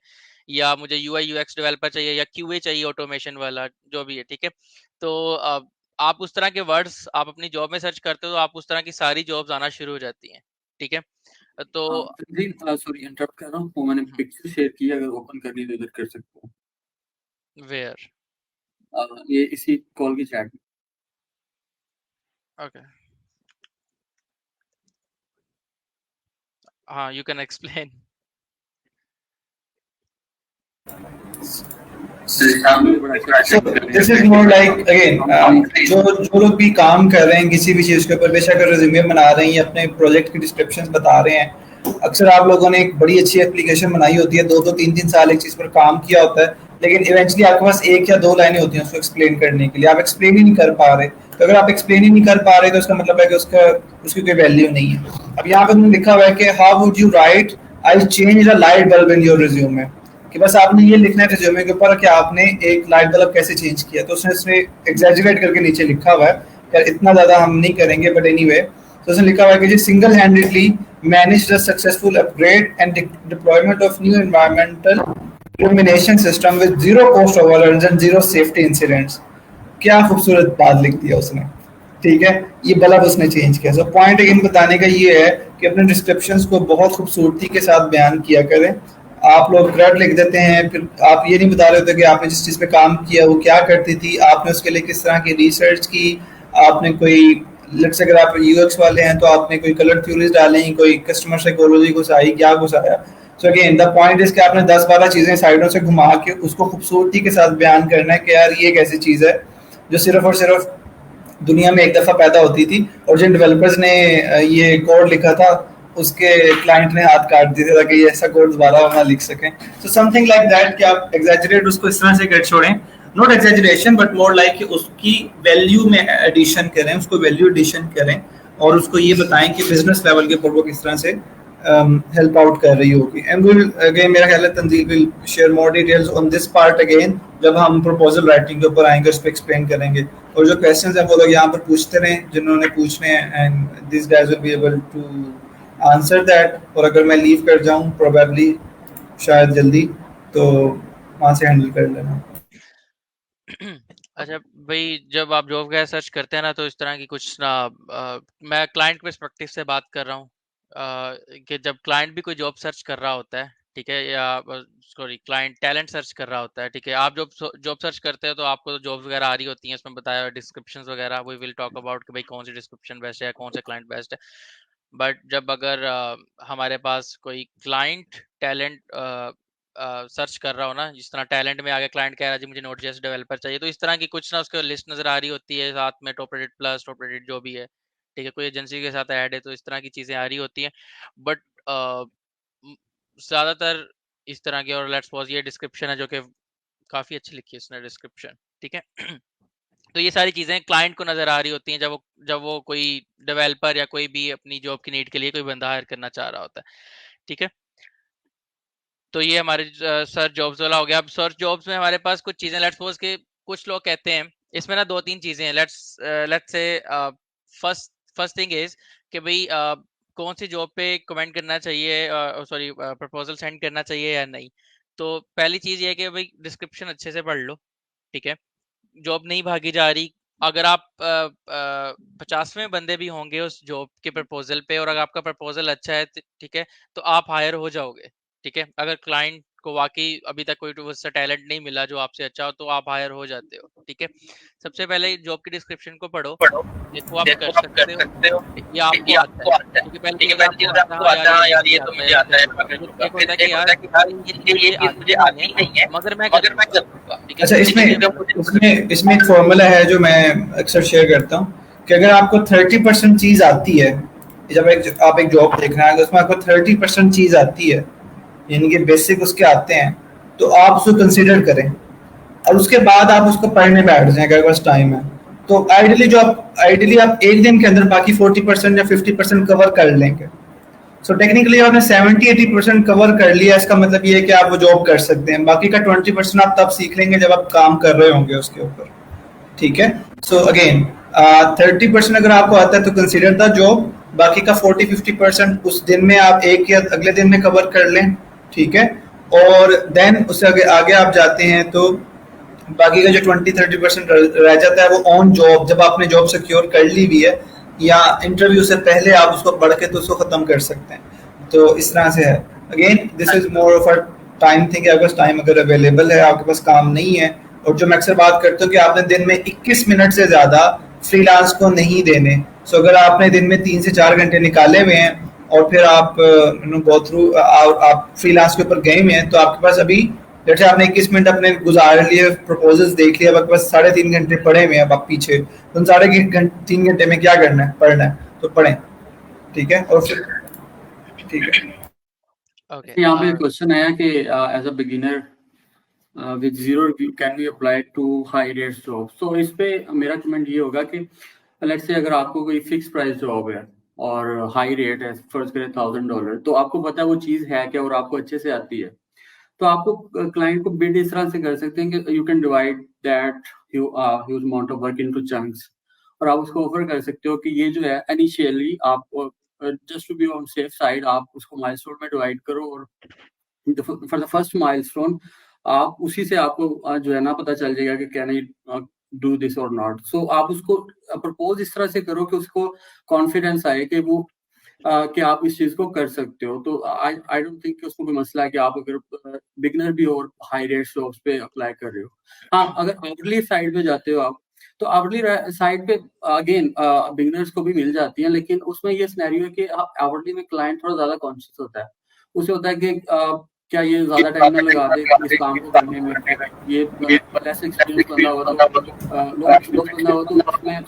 या मुझे यूआई यूएक्स डेवलपर चाहिए, या क्यूए चाहिए ऑटोमेशन वाला, जो भी है, ठीक है। तो आप उस तरह के वर्ड्स आप अपनी जॉब में सर्च करते हो तो आप उस तरह की सारी जॉब्स आना शुरू हो जाती हैं, ठीक है। तो सॉरी इंटरप्ट कर रहा हूँ, वो मैंने पिक्चर शेयर की, अगर ओपन करनी है तो इधर कर सकते हो। वेयर ये इसी कॉल की चैट में। ओके, हाँ, you can explain. This is more like again, जो लोग भी काम कर रहे हैं किसी भी चीज के ऊपर, बेशक रिज्यूमे बना रहे हैं या अपने प्रोजेक्ट की डिस्क्रिप्शन बता रहे हैं, अक्सर आप लोगों ने एक बड़ी अच्छी एप्लीकेशन बनाई होती है, 2-3 साल एक चीज पर काम किया होता है, लेकिन इवेंचुअली आपके पास एक या दो लाइनें होती हैं उसको एक्सप्लेन करने के लिए, आप एक्सप्लेन ही नहीं कर पा रहे। तो अगर आप एक्सप्लेन ही नहीं कर पा रहे तो उसका मतलब है कि उसकी कोई वैल्यू नहीं है। अब यहाँ पे उन्होंने लिखा हुआ है कि how would you right I change a light bulb in your resume, कि बस आपने ये लिखना है रिज्यूमे के ऊपर कि आपने एक लाइट बल्ब कैसे चेंज किया। तो उसने इसमें एग्जैजरेट करके नीचे लिखा हुआ है, यार इतना ज्यादा हम नहीं करेंगे, बट एनीवे तो उसने लिखा हुआ है कि जी single handedly manage the successful upgrade and deployment of new environmental illumination system with zero cost overruns and zero safety incidents. क्या खूबसूरत बात लिख दिया उसने, ठीक है। ये बल्ब उसने चेंज किया। सो पॉइंट अगेन बताने का ये है कि अपने डिस्क्रिप्शंस को बहुत खूबसूरती के साथ बयान किया करें। आप लोग ग्रेड लिख देते हैं, फिर आप ये नहीं बता रहे होते कि आपने जिस चीज़ पे काम किया वो क्या करती थी, आपने उसके लिए किस तरह की रिसर्च की, आपने कोई लेट्स अगर आप यूएक्स वाले हैं तो आपने कोई कलर थ्योरीज डाली, कोई कस्टमर साइकोलॉजी घुसाई, क्या घुसाया। So again the point is कि आपने 10-12 चीज़ें साइडों से घुमा के उसको खूबसूरती के साथ बयान करना है कि यार ये एक ऐसी चीज़ है जो सिर्फ और सिर्फ दुनिया में एक दफ़ा पैदा होती थी, और जिन डेवलपर्स ने ये कोड लिखा था उसके क्लाइंट ने हाथ काट दिए थे ताकि ये ऐसा कोड दोबारा ना लिख सकें। सो समथिंग लाइक दैट कि आप एग्जैजरेट उसको इस तरह से कर छोड़ें, not exaggeration but more like कि उसकी वैल्यू में एडिशन करें, उसको वैल्यू एडिशन करें, और उसको ये बताएं कि बिजनेस लेवल के ऊपर वो किस तरह से हेल्प आउट कर रही होगी। एंड विल अगेन मेरा ख्याल है Tanzeel will share more details on this part again जब हम प्रपोजल राइटिंग के ऊपर आएंगे, उस पर एक्सप्लेन करेंगे। और जो क्वेश्चंस हैं वो लोग यहाँ पर पूछते रहें जिन्होंने पूछने हैं, and this guys will be able to answer that. और अगर मैं लीव कर जाऊँ प्रोबेबली शायद जल्दी, तो वहाँ से हैंडल कर लेना। अच्छा भाई, जब आप जॉब का सर्च करते हैं ना तो इस तरह की कुछ ना मैं क्लाइंट पर्सपेक्टिव से बात कर रहा हूँ, कि जब क्लाइंट भी कोई जॉब सर्च कर रहा होता है, ठीक है, या सॉरी क्लाइंट टैलेंट सर्च कर रहा होता है, ठीक है। आप जॉब सर्च करते हो तो आपको तो जॉब्स वगैरह आ रही होती हैं, उसमें बताया डिस्क्रिप्शंस वगैरह, वी विल टॉक अबाउट कि भाई कौन सी डिस्क्रिप्शन बेस्ट है, कौन सा क्लाइंट बेस्ट है। बट जब अगर हमारे पास कोई क्लाइंट टैलेंट सर्च कर रहा हो ना, जिस तरह टैलेंट में आगे क्लाइंट कह रहा है जी मुझे नोड.जेएस डेवलपर चाहिए, तो इस तरह की कुछ ना उसके लिस्ट नजर आ रही होती है, साथ में top rated plus, top rated जो भी है, ठीक है, कोई एजेंसी के साथ ऐड है तो इस तरह की चीजें आ रही होती हैं। बट ज्यादातर इस तरह की, और लेट्स सपोज ये डिस्क्रिप्शन है जो कि काफी अच्छी लिखी है उसने डिस्क्रिप्शन, ठीक है। तो ये सारी चीजें क्लाइंट को नजर आ रही होती हैं जब वो कोई डेवलपर या कोई भी अपनी जॉब की नीड के लिए कोई बंदा हायर करना चाह रहा होता है, ठीक है। तो ये हमारे सर्च जॉब्स वाला हो गया। अब सर्च जॉब्स में हमारे पास कुछ चीजें, लेट्स सपोज के कुछ लोग कहते हैं इसमें ना दो तीन चीजें हैं। Let's say first first thing is कि भाई कौन सी जॉब पे कमेंट करना चाहिए, सॉरी प्रपोजल सेंड करना चाहिए या नहीं। तो पहली चीज ये है कि भाई डिस्क्रिप्शन अच्छे से पढ़ लो, ठीक है। जॉब नहीं भागी जा रही, अगर आप 50वें बंदे भी होंगे उस जॉब के प्रपोजल पे और अगर आपका प्रपोजल अच्छा है, ठीक है, तो आप हायर हो जाओगे, ठीक है। अगर क्लाइंट को वाकई अभी तक कोई वैसा टैलेंट नहीं मिला जो आपसे अच्छा हो, तो आप हायर हो जाते हो, ठीक है। सबसे पहले जॉब की डिस्क्रिप्शन को पढ़ो, देखो आप कर सकते हो, ये आपको आता है, ठीक है। पहली चीज आपको आता है, हाँ यार ये तो मुझे आता है डेवलपर, फिर एक होता है कि यार ये चीज मुझे आती नहीं है मगर मैं कर लूंगा, ठीक है। अच्छा, तो इसमें ये चीज इसमें इसमें एक फॉर्मूला है जो मैं अक्सर शेयर करता हूँ कि अगर आपको 30% चीज आती है, जब आप एक जॉब देख रहे हैं, अगर उसमें आपको 30% चीज आती है, यानी कि बेसिक उसके आते हैं, तो आप उसको कंसिडर करें और उसके बाद आप उसको पढ़ने बैठ जाएं अगर बस टाइम है। तो आइडियली आप एक दिन के अंदर बाकी 40% या 50% कवर कर लेंगे। सो टेक्निकली आपने 70-80% कवर कर लिया, इसका मतलब ये है कि आप वो जॉब कर सकते हैं। बाकी का 20% आप तब सीख लेंगे जब आप काम कर रहे होंगे उसके ऊपर, ठीक है। सो अगेन 30% अगर आपको आता है तो कंसिडर द जॉब, बाकी का 40-50% उस दिन में आप एक या अगले दिन में कवर कर लें, ठीक है। और देन उससे आगे आप जाते हैं तो बाकी का जो 20-30% रह जाता है वो ऑन जॉब, जब आपने जॉब सिक्योर कर ली हुई है या इंटरव्यू से पहले आप उसको पढ़ के तो उसको खत्म कर सकते हैं। तो इस तरह से है। Again this is more of a time thing. आपके पास टाइम अगर अवेलेबल है, आपके पास काम नहीं है, और जो मैं अक्सर बात करता हूँ कि आपने दिन में 21 मिनट से ज्यादा फ्रीलांस को नहीं देने। सो अगर आपने दिन में 3 से 4 घंटे निकाले हुए हैं और फिर आप गो थ्रू आप फ्रीलांस के ऊपर गए हुए हैं, तो आपके पास अभी जैसे आपने 21 मिनट अपने गुजार लिए, प्रपोजल्स देख लिया, आपके पास 3.5 घंटे पड़े हुए हैं, अब आप पीछे तो 3.5 घंटे में क्या करना है? पढ़ना है तो पढ़ें, ठीक है। और फिर ठीक है। ओके। यहाँ पे क्वेश्चन आया कि as a beginner with zero review can be apply to high rate job. So इस पे मेरा कमेंट ये होगा कि लेट्स से अगर आपको कोई फिक्स प्राइस जॉब है और हाई रेट है, फर्ज करें $1000, तो आपको पता है वो चीज़ है क्या और आपको अच्छे से आती है, तो आपको क्लाइंट को बिड इस तरह से कर सकते हैं कि you can divide that huge amount of work into chunks, और आप उसको ऑफर कर सकते हो कि ये जो है इनिशियली आप just to be on safe side आप उसको माइलस्टोन में डिवाइड करो, और फॉर द फर्स्ट माइलस्टोन आप उसी से आपको जो है ना पता चल जाएगा कि कैन आई डू दिस और नॉट। सो आप उसको प्रपोज इस तरह से करो कि उसको कॉन्फिडेंस आए कि वो कि आप इस चीज को कर सकते हो। तो आई डोंट थिंक कि उसको कोई मसला है कि आप अगर बिगनर भी हो और हाई रेट जॉब्स पे अप्लाई कर रहे हो। हाँ, अगर आवर्ली साइड पे जाते हो आप, तो आवर्ली साइड पे अगेन बिगनर्स को भी मिल जाती है, लेकिन उसमें ये सिनेरियो है कि आवर्ली में क्लाइंट थोड़ा ज्यादा कॉन्शियस होता है। उसे होता है कि क्या ये ज्यादा टाइम ना लगा दे इस काम को करने में, ये लेस एक्सपीरियंस बंदा हो तो लो एक्सपीरियंस बंदा हो तो उसमें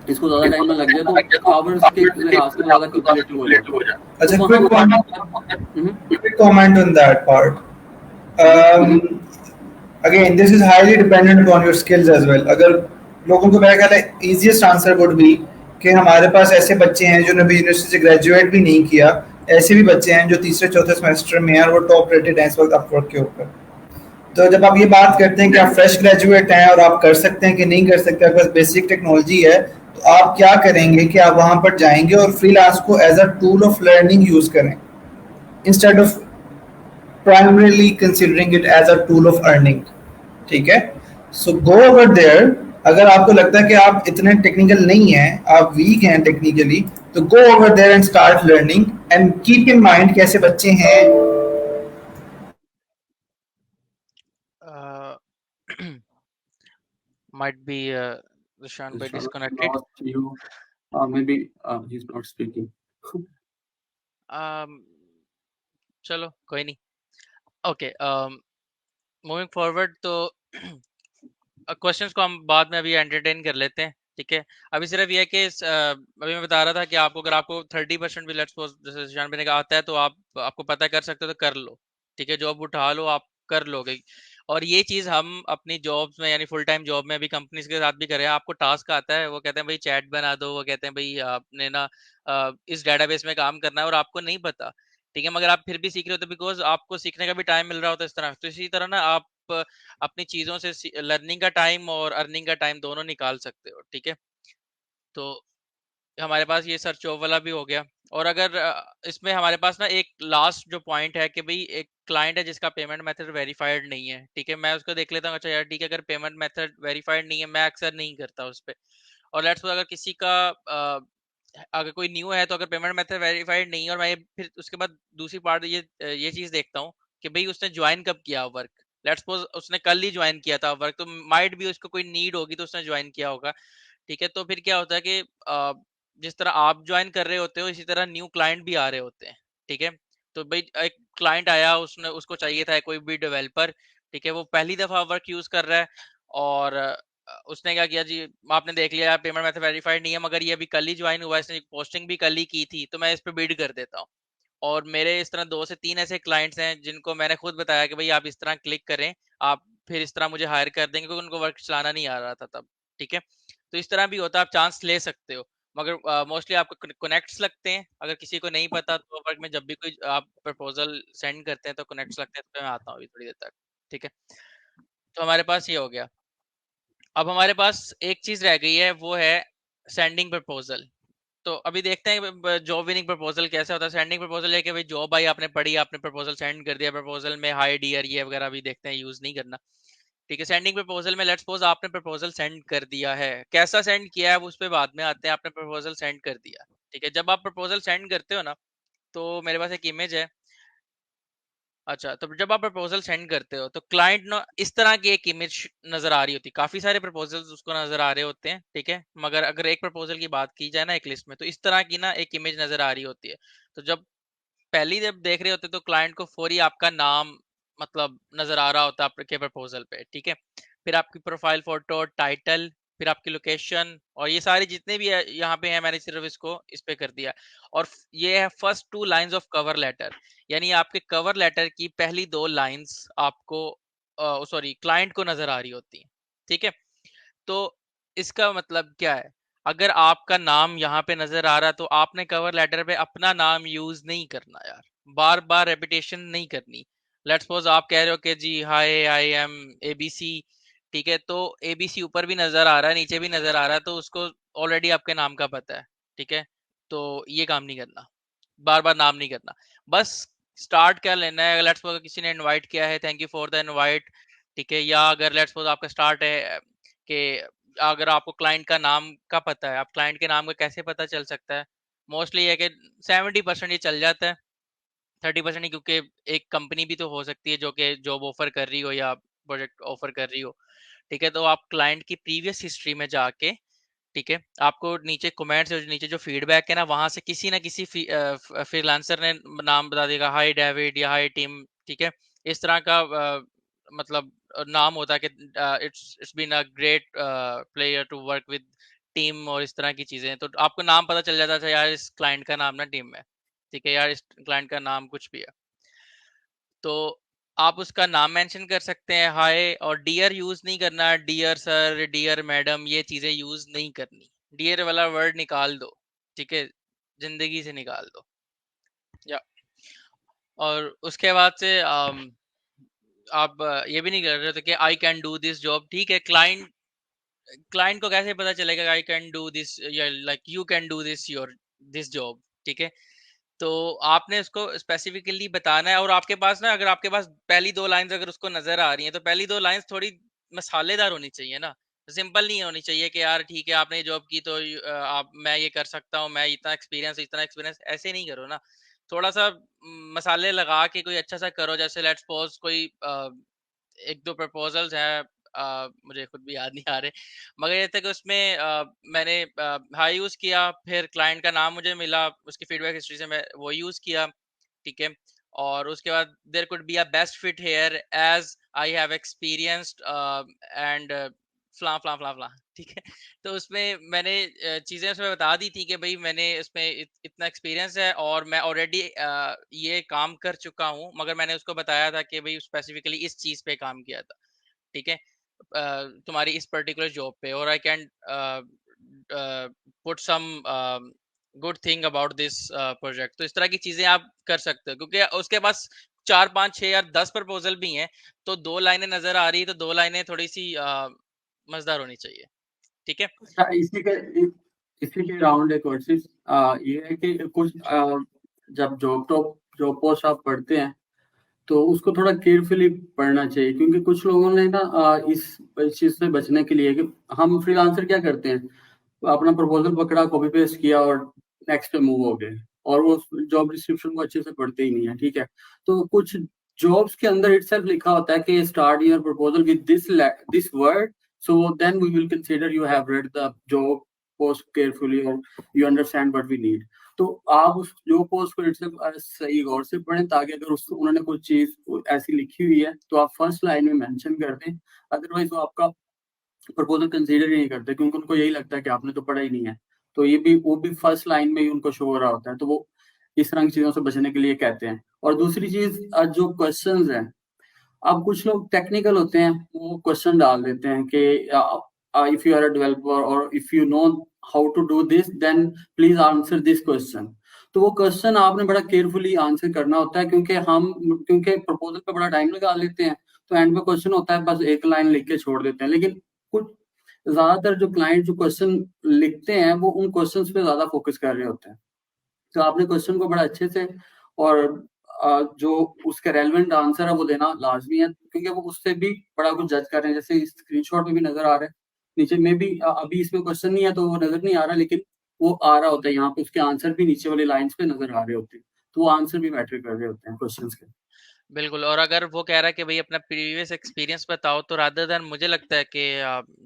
इसको ज्यादा टाइम ना लग जाए, तो आवर्स के लिहाज से ज्यादा कैलकुलेटिव हो जाता है। अच्छा, तो quick comment on that part. Again, this is highly dependent upon your skills as well. अगर लोगों को, मेरा ख्याल है easiest answer would be कि हमारे पास ऐसे बच्चे हैं जो नबी यूनिवर्सिटी से ग्रेजुएट भी नहीं किया, ऐसे भी बच्चे हैं जो तीसरे चौथे सेमेस्टर में हैं और वो टॉप रेटेड हैं इस वक्त अपवर्क के ऊपर। तो जब आप ये बात करते हैं कि आप फ्रेश ग्रेजुएट हैं और आप कर सकते हैं कि नहीं कर सकते, आपके पास बेसिक टेक्नोलॉजी है, तो आप क्या करेंगे कि आप वहां पर जाएंगे और फ्रीलांस को as a tool of learning use करें instead of primarily considering it as a tool of earning, ठीक है। So go over there. अगर आपको लगता है कि आप इतने टेक्निकल नहीं हैं, आप वीक हैं टेक्निकली, तो go over there and start learning and keep in mind कैसे बच्चे हैं। might be Dushan by disconnected. lost you, maybe he's not speaking. चलो कोई नहीं। ओके, मूविंग फॉरवर्ड तो क्वेश्चंस को हम बाद में अभी एंटरटेन कर लेते हैं, ठीक है। अभी सिर्फ ये है कि अभी मैं बता रहा था कि आपको अगर आपको 30% भी लेट्स सपोज जैसे शान का आता है तो आप आपको पता कर सकते हो तो कर लो, ठीक है। जॉब उठा लो, आप कर लोगे। और ये चीज हम अपनी जॉब्स में यानी फुल टाइम जॉब में अभी कंपनीज के साथ भी कर रहे हैं। आपको टास्क आता है, वो कहते हैं भाई चैट बना दो, वो कहते हैं भाई आपने ना इस डेटाबेस में काम करना है और आपको नहीं पता, ठीक है। मगर आप फिर भी सीख रहे हो तो बिकॉज आपको सीखने का भी टाइम मिल रहा होता है इस तरह। तो इसी तरह ना आप अपनी चीजों से लर्निंग का टाइम और अर्निंग का टाइम दोनों निकाल सकते हो, ठीक है। तो हमारे पास ये सर्च जॉब वाला भी हो गया। और अगर इसमें हमारे पास ना एक लास्ट जो पॉइंट है कि भाई एक क्लाइंट है जिसका पेमेंट मेथड वेरीफाइड नहीं है, ठीक है। मैं उसको देख लेता हूँ, अच्छा यार ठीक है, अगर पेमेंट मेथड वेरीफाइड नहीं है मैं अक्सर नहीं करता उस पर। और लेट्स अगर किसी का अगर कोई न्यू है तो अगर पेमेंट मेथड वेरीफाइड नहीं है और मैं फिर उसके बाद दूसरी पार्ट ये चीज देखता हूँ कि भाई उसने ज्वाइन कब किया वर्क। लेट्स सपोज उसने कल ही ज्वाइन किया था वर्क, तो माइट भी उसको कोई नीड होगी तो उसने ज्वाइन किया होगा, ठीक है। तो फिर क्या होता है कि जिस तरह आप ज्वाइन कर रहे होते हो इसी तरह न्यू क्लाइंट भी आ रहे होते हैं, ठीक है। तो भाई एक क्लाइंट आया, उसने उसको चाहिए था कोई भी डेवलपर, ठीक है। वो पहली दफा वर्क यूज कर रहा है और उसने क्या किया जी, आपने देख लिया पेमेंट मेथड वेरीफाइड नहीं है मगर ये अभी कल ही ज्वाइन हुआ है, इसने पोस्टिंग भी कल ही की थी, तो मैं इस पे बिड कर देता हूँ। और मेरे इस तरह 2 से 3 ऐसे क्लाइंट्स हैं जिनको मैंने खुद बताया कि भाई आप इस तरह क्लिक करें, आप फिर इस तरह मुझे हायर कर देंगे, क्योंकि उनको वर्क चलाना नहीं आ रहा था तब, ठीक है। तो इस तरह भी होता है, आप चांस ले सकते हो। मगर मोस्टली आपको कनेक्ट्स लगते हैं, अगर किसी को नहीं पता तो वर्क में जब भी कोई आप प्रपोजल सेंड करते हैं तो कनेक्ट्स लगते हैं। तो मैं आता हूँ अभी थोड़ी देर तक, ठीक है। तो हमारे पास ये हो गया। अब हमारे पास एक चीज रह गई है, वो है सेंडिंग प्रपोजल। तो अभी देखते हैं जॉब विनिंग प्रपोजल कैसे होता है। सेंडिंग प्रपोजल है कि भाई जॉब आई, आपने पढ़ी, आपने प्रपोजल सेंड कर दिया, प्रपोजल में हाय डियर ये वगैरह भी देखते हैं, यूज नहीं करना, ठीक है। सेंडिंग प्रपोजल में लेट्स सपोज आपने प्रपोजल सेंड कर दिया है, कैसा सेंड किया है वो उस पर बाद में आते हैं। आपने प्रपोजल सेंड कर दिया, ठीक है। जब आप प्रपोजल सेंड करते हो ना, तो मेरे पास एक इमेज है। अच्छा, तो जब आप प्रपोजल सेंड करते हो तो क्लाइंट ना इस तरह की एक इमेज नजर आ रही होती है। काफी सारे प्रपोजल्स उसको नजर आ रहे होते हैं, ठीक है। मगर अगर एक प्रपोजल की बात की जाए ना एक लिस्ट में, तो इस तरह की ना एक इमेज नजर आ रही होती है। तो जब पहली जब देख रहे होते तो क्लाइंट को फौरी आपका नाम मतलब नजर आ रहा होता है आपके प्रपोजल पे, ठीक है। फिर आपकी प्रोफाइल फोटो, टाइटल, फिर आपकी लोकेशन, और ये सारे जितने भी है यहाँ पे है मैंने सिर्फ इसको इस पे कर दिया। और ये है first 2 lines of cover letter, यानी आपके कवर लेटर की पहली 2 लाइंस आपको सॉरी क्लाइंट को नजर आ रही होती है, ठीक है। तो इसका मतलब क्या है, अगर आपका नाम यहाँ पे नजर आ रहा है तो आपने कवर लेटर पे अपना नाम यूज नहीं करना यार, बार बार रेपिटेशन नहीं करनी। लेट्स सपोज आप कह रहे हो कि जी हाय आई एम एबीसी, ठीक है। तो एबीसी ऊपर भी नजर आ रहा है, नीचे भी नजर आ रहा है, तो उसको ऑलरेडी आपके नाम का पता है, ठीक है। तो ये काम नहीं करना, बार बार नाम नहीं करना। बस स्टार्ट क्या लेना है, लेट्स सपोज किसी ने इनवाइट किया है, thank you for the invite, ठीक है। या अगर लेट्स सपोज आपका स्टार्ट है कि अगर आपको क्लाइंट का नाम का पता है, आप क्लाइंट के नाम का कैसे पता चल सकता है। मोस्टली है कि 70% ये चल जाता है, 30% ही, क्योंकि एक कंपनी भी तो हो सकती है जो कि जॉब ऑफर कर रही हो या प्रोजेक्ट ऑफर कर रही हो, ठीक है। तो आप क्लाइंट की प्रीवियस हिस्ट्री में जाके, ठीक है, आपको नीचे कमेंट्स और नीचे जो फीडबैक है ना वहां से किसी ना किसी फ्रीलांसर ने नाम बता देगा, हाय डेविड या हाय टीम, ठीक है। इस तरह का मतलब नाम होता है कि it's been a great player to work with team, और इस तरह की चीजें। तो आपको नाम पता चल जाता था यार इस क्लाइंट का नाम ना टीम है, ठीक है, यार इस क्लाइंट का नाम कुछ भी है। तो आप उसका नाम मेंशन कर सकते हैं, हाय, और डियर यूज नहीं करना, डियर सर, डियर मैडम, ये चीजें यूज नहीं करनी। डियर वाला वर्ड निकाल दो, ठीक है, जिंदगी से निकाल दो। या और उसके बाद से आप ये भी नहीं कर रहे थे कि I can do this job, ठीक है। क्लाइंट क्लाइंट को कैसे पता चलेगा आई कैन डू दिस या like you can do this your this job, ठीक है। तो आपने उसको स्पेसिफिकली बताना है। और आपके पास ना अगर आपके पास पहली 2 लाइंस अगर उसको नजर आ रही हैं तो पहली 2 लाइंस थोड़ी मसालेदार होनी चाहिए ना, सिंपल नहीं होनी चाहिए कि यार ठीक है आपने जॉब की तो आप मैं ये कर सकता हूँ, मैं इतना एक्सपीरियंस, ऐसे नहीं करो ना। थोड़ा सा मसाले लगा के कोई अच्छा सा करो। जैसे लेट्स सपोज कोई एक दो प्रपोजल्स हैं, मुझे खुद भी याद नहीं आ रहे, मगर ये था कि उसमें मैंने हाई यूज किया, फिर क्लाइंट का नाम मुझे मिला, उसकी फीडबैक हिस्ट्री से मैं वो यूज किया, ठीक है। और उसके बाद there could be a best fit here as I have experienced and fla fla fla fla, ठीक है। तो उसमें मैंने चीजें उसमें बता दी थी कि भाई मैंने इसमें इतना एक्सपीरियंस है और मैं ऑलरेडी ये काम कर चुका हूँ, मगर मैंने उसको बताया था कि भाई स्पेसिफिकली इस चीज पे काम किया था, ठीक है, तुम्हारी इस पर्टिकुलर जॉब पे, और I can put some good thing about this project. तो इस तरह की चीजें आप कर सकते हो, क्योंकि उसके पास 4 5 6 या 10 प्रपोजल भी हैं, तो 2 लाइनें नजर आ रही है, तो 2 लाइनें थोड़ी सी मजेदार होनी चाहिए, ठीक है। अच्छा, इसी के राउंड एक और चीज ये है कि कुछ जब जॉब पोस्ट आप पढ़ते हैं तो उसको थोड़ा केयरफुली पढ़ना चाहिए, क्योंकि कुछ लोगों ने ना इस चीज से बचने के लिए कि हम फ्रीलांसर क्या करते हैं, अपना प्रपोजल पकड़ा, कॉपी पेस्ट किया और नेक्स्ट पे मूव हो गए, और वो जॉब डिस्क्रिप्शन को अच्छे से पढ़ते ही नहीं है, ठीक है। तो कुछ जॉब्स के अंदर इटसेल्फ लिखा होता है कि start your proposal with this word, so then we will consider you have read the job post carefully और you understand what we need. तो आप उस जॉब पोस्ट को इटसेल्फ सही गौर से पढ़ें, ताकि अगर उस उन्होंने कुछ चीज ऐसी लिखी हुई है तो आप फर्स्ट लाइन में मेंशन कर दें, अदरवाइज वो आपका प्रपोजल कंसीडर ही नहीं करते, क्योंकि उनको यही लगता है कि आपने तो पढ़ा ही नहीं है। तो वो भी फर्स्ट लाइन में ही उनको शो हो रहा होता है, तो वो इस तरह की चीजों से बचने के लिए कहते हैं। और दूसरी चीज, जो क्वेश्चंस हैं, अब कुछ लोग टेक्निकल होते हैं, वो क्वेश्चन डाल देते हैं कि if you are a developer और if you know how to do this then please answer this question. तो वो क्वेश्चन आपने बड़ा केयरफुली आंसर करना होता है, क्योंकि प्रपोजल पे बड़ा टाइम लगा लेते हैं, तो एंड में क्वेश्चन होता है बस एक लाइन लिख के छोड़ देते हैं। लेकिन कुछ ज्यादातर जो क्लाइंट जो क्वेश्चन लिखते हैं वो उन क्वेश्चंस पे ज्यादा फोकस कर रहे होते हैं। तो आपने क्वेश्चन को बड़ा अच्छे से और जो उसके रेलेवेंट आंसर है वो देना लाजमी है, क्योंकि वो उससे भी बड़ा कुछ जज कर रहे हैं। जैसे स्क्रीनशॉट में भी नजर आ रहा है, नीचे में भी अभी इसमें क्वेश्चन नहीं है तो वो नजर नहीं आ रहा, लेकिन वो आ रहा होता है यहाँ पे, उसके आंसर भी नीचे वाली लाइंस पे नजर आ रहे होते हैं, तो वो आंसर भी मैटर कर रहे होते हैं क्वेश्चंस के। बिल्कुल, और अगर वो कह रहा है कि भाई अपना प्रीवियस एक्सपीरियंस बताओ, तो रादर देन मुझे लगता है कि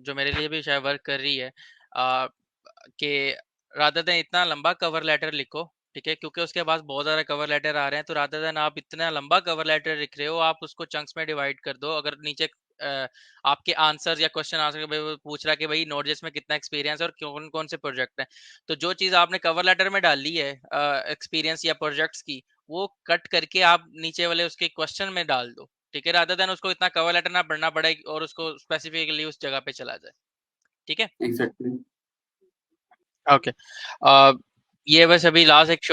जो मेरे लिए भी शायद वर्क कर रही है, कि रादर देन इतना लंबा कवर लेटर लिखो, ठीक है, क्योंकि उसके पास बहुत ज़्यादा कवर लेटर आ रहे हैं, तो रादर देन आप इतना लंबा कवर लेटर लिख रहे हो, आप उसको चंक्स में डिवाइड कर दो। अगर नीचे आपके आंसर या क्वेश्चन आंसर भाई वो पूछ रहा है कि भाई नोटजेस में कितना एक्सपीरियंस है और कौन कौन से प्रोजेक्ट हैं, तो जो चीज़ आपने कवर लेटर में डाली है एक्सपीरियंस या प्रोजेक्ट्स की, वो कट करके आप नीचे वाले उसके क्वेश्चन में डाल दो, ठीक है, रादर देन उसको इतना कवर लेटर ना पढ़ना पड़े और उसको स्पेसिफिकली उस जगह पे चला जाए, ठीक है। एग्जैक्टली। ओके, ये बस अभी लास्ट एक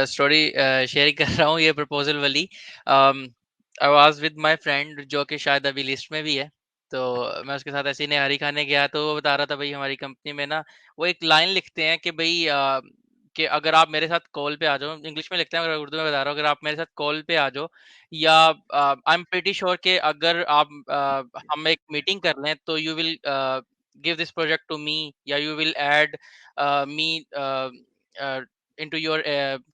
स्टोरी शेयर कर रहा हूँ, ये प्रपोजल वाली। I was with my friend जो कि शायद अभी लिस्ट में भी है, तो मैं उसके साथ ऐसे ही निहारी खाने गया, तो वो बता रहा था भाई हमारी कंपनी में ना वो एक लाइन लिखते हैं कि भाई कि अगर आप मेरे साथ कॉल पे आ जाओ, इंग्लिश में लिखते हैं, अगर उर्दू में बता रहा हूँ, अगर आप मेरे साथ कॉल पे आ जाओ, या आई एम प्रीटी श्योर कि अगर आप हम एक मीटिंग कर लें, तो you will give this project to me, या you will add me into your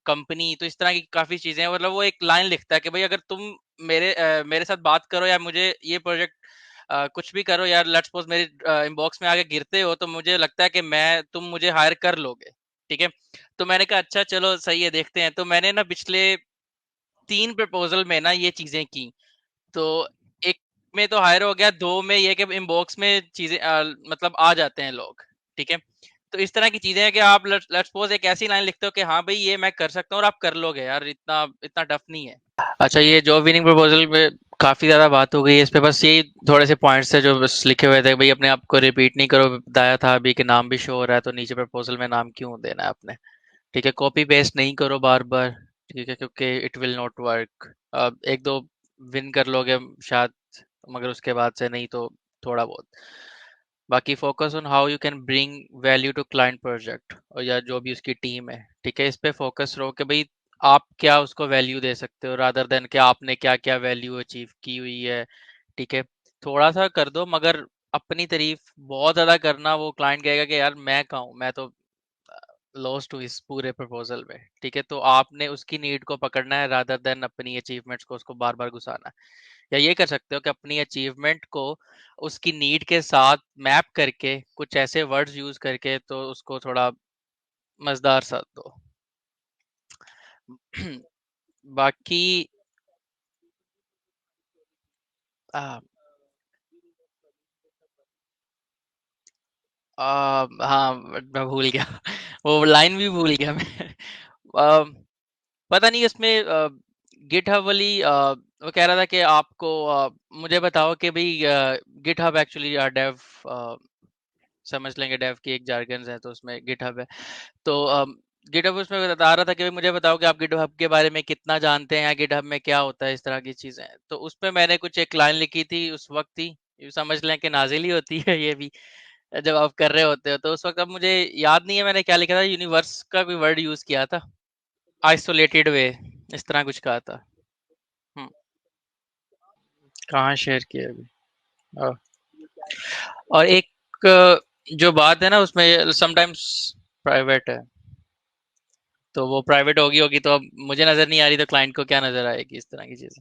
company. तो इस तरह की काफी चीजें हैं, मतलब वो एक लाइन लिखता है कि भाई अगर तुम मेरे साथ बात करो या मुझे ये प्रोजेक्ट कुछ भी करो यार, लेट्स सपोज मेरे इनबॉक्स में आके गिरते हो, तो मुझे लगता है कि तुम मुझे हायर कर लोगे, ठीक है। तो मैंने कहा अच्छा चलो सही है, देखते हैं। तो मैंने ना पिछले 3 प्रपोजल में ना ये चीजें की, तो एक में तो हायर हो गया, 2 में ये कि इनबॉक्स में चीजें मतलब आ जाते हैं लोग, ठीक है। तो इस तरह की चीजें हैं कि आप लेट्स सपोज एक ऐसी लाइन लिखते हो कि हाँ भाई ये मैं कर सकता हूँ और आप कर लोगे यार, इतना इतना टफ नहीं है। अच्छा, ये जॉब विनिंग प्रपोजल में काफी ज्यादा बात हो गई है, इस पे बस यही थोड़े से पॉइंट्स है जो बस लिखे हुए थे, भाई अपने आप को रिपीट नहीं करो, बताया था अभी कि नाम भी शो हो रहा है, तो नीचे प्रपोजल में नाम क्यों देना है आपने, ठीक है। कॉपी पेस्ट नहीं करो बार बार, ठीक है, क्योंकि इट विल नॉट वर्क। एक दो विन कर लोगे शायद, मगर उसके बाद से नहीं, तो थोड़ा बहुत। बाकी focus on how you can bring value to client project, और या जो भी उसकी टीम है, ठीक है, इस पे फोकस रहो कि भाई आप क्या उसको वैल्यू दे सकते हो, रादर देन कि आपने क्या क्या वैल्यू अचीव की हुई है, ठीक है। थोड़ा सा कर दो, मगर अपनी तारीफ बहुत ज्यादा करना, वो क्लाइंट कहेगा कि यार मैं कहाँ हूँ, मैं तो लॉस्ट हूँ इस पूरे प्रपोजल में, ठीक है। तो आपने उसकी नीड को पकड़ना है, रादर देन अपनी अचीवमेंट्स को उसको बार बार घुसाना है। या ये कर सकते हो कि अपनी अचीवमेंट को उसकी नीड के साथ मैप करके कुछ ऐसे वर्ड्स यूज करके तो उसको थोड़ा मजेदार सा दो। बाकी हाँ हाँ, मैं भूल गया वो लाइन भी भूल गया मैं। आ, पता नहीं उसमें गिटहब वाली वो कह रहा था कि आपको मुझे बताओ कि भाई गिटहब एक्चुअली डेव समझ लेंगे, डेव की एक जार्गन्स है तो उसमें गिटहब है। तो गिटहब उसमें बता रहा था कि भाई मुझे बताओ कि आप गिटहब के बारे में कितना जानते हैं, गिटहब में क्या होता है, इस तरह की चीजें। तो उस पे मैंने कुछ एक लाइन लिखी थी उस वक्त ही, यूँ समझ लें कि नाजिल ही होती है ये भी जब आप कर रहे होते हो। तो उस वक्त अब मुझे याद नहीं है मैंने क्या लिखा था, यूनिवर्स का कोई वर्ड यूज किया था, आइसोलेटेड वे, इस तरह कुछ कहा था। हम्म, कहाँ शेयर किया अभी? अ, और एक जो बात है ना उसमें समटाइम्स प्राइवेट है, तो वो प्राइवेट होगी होगी तो अब मुझे नजर नहीं आ रही तो क्लाइंट को क्या नजर आएगी, इस तरह की चीजें।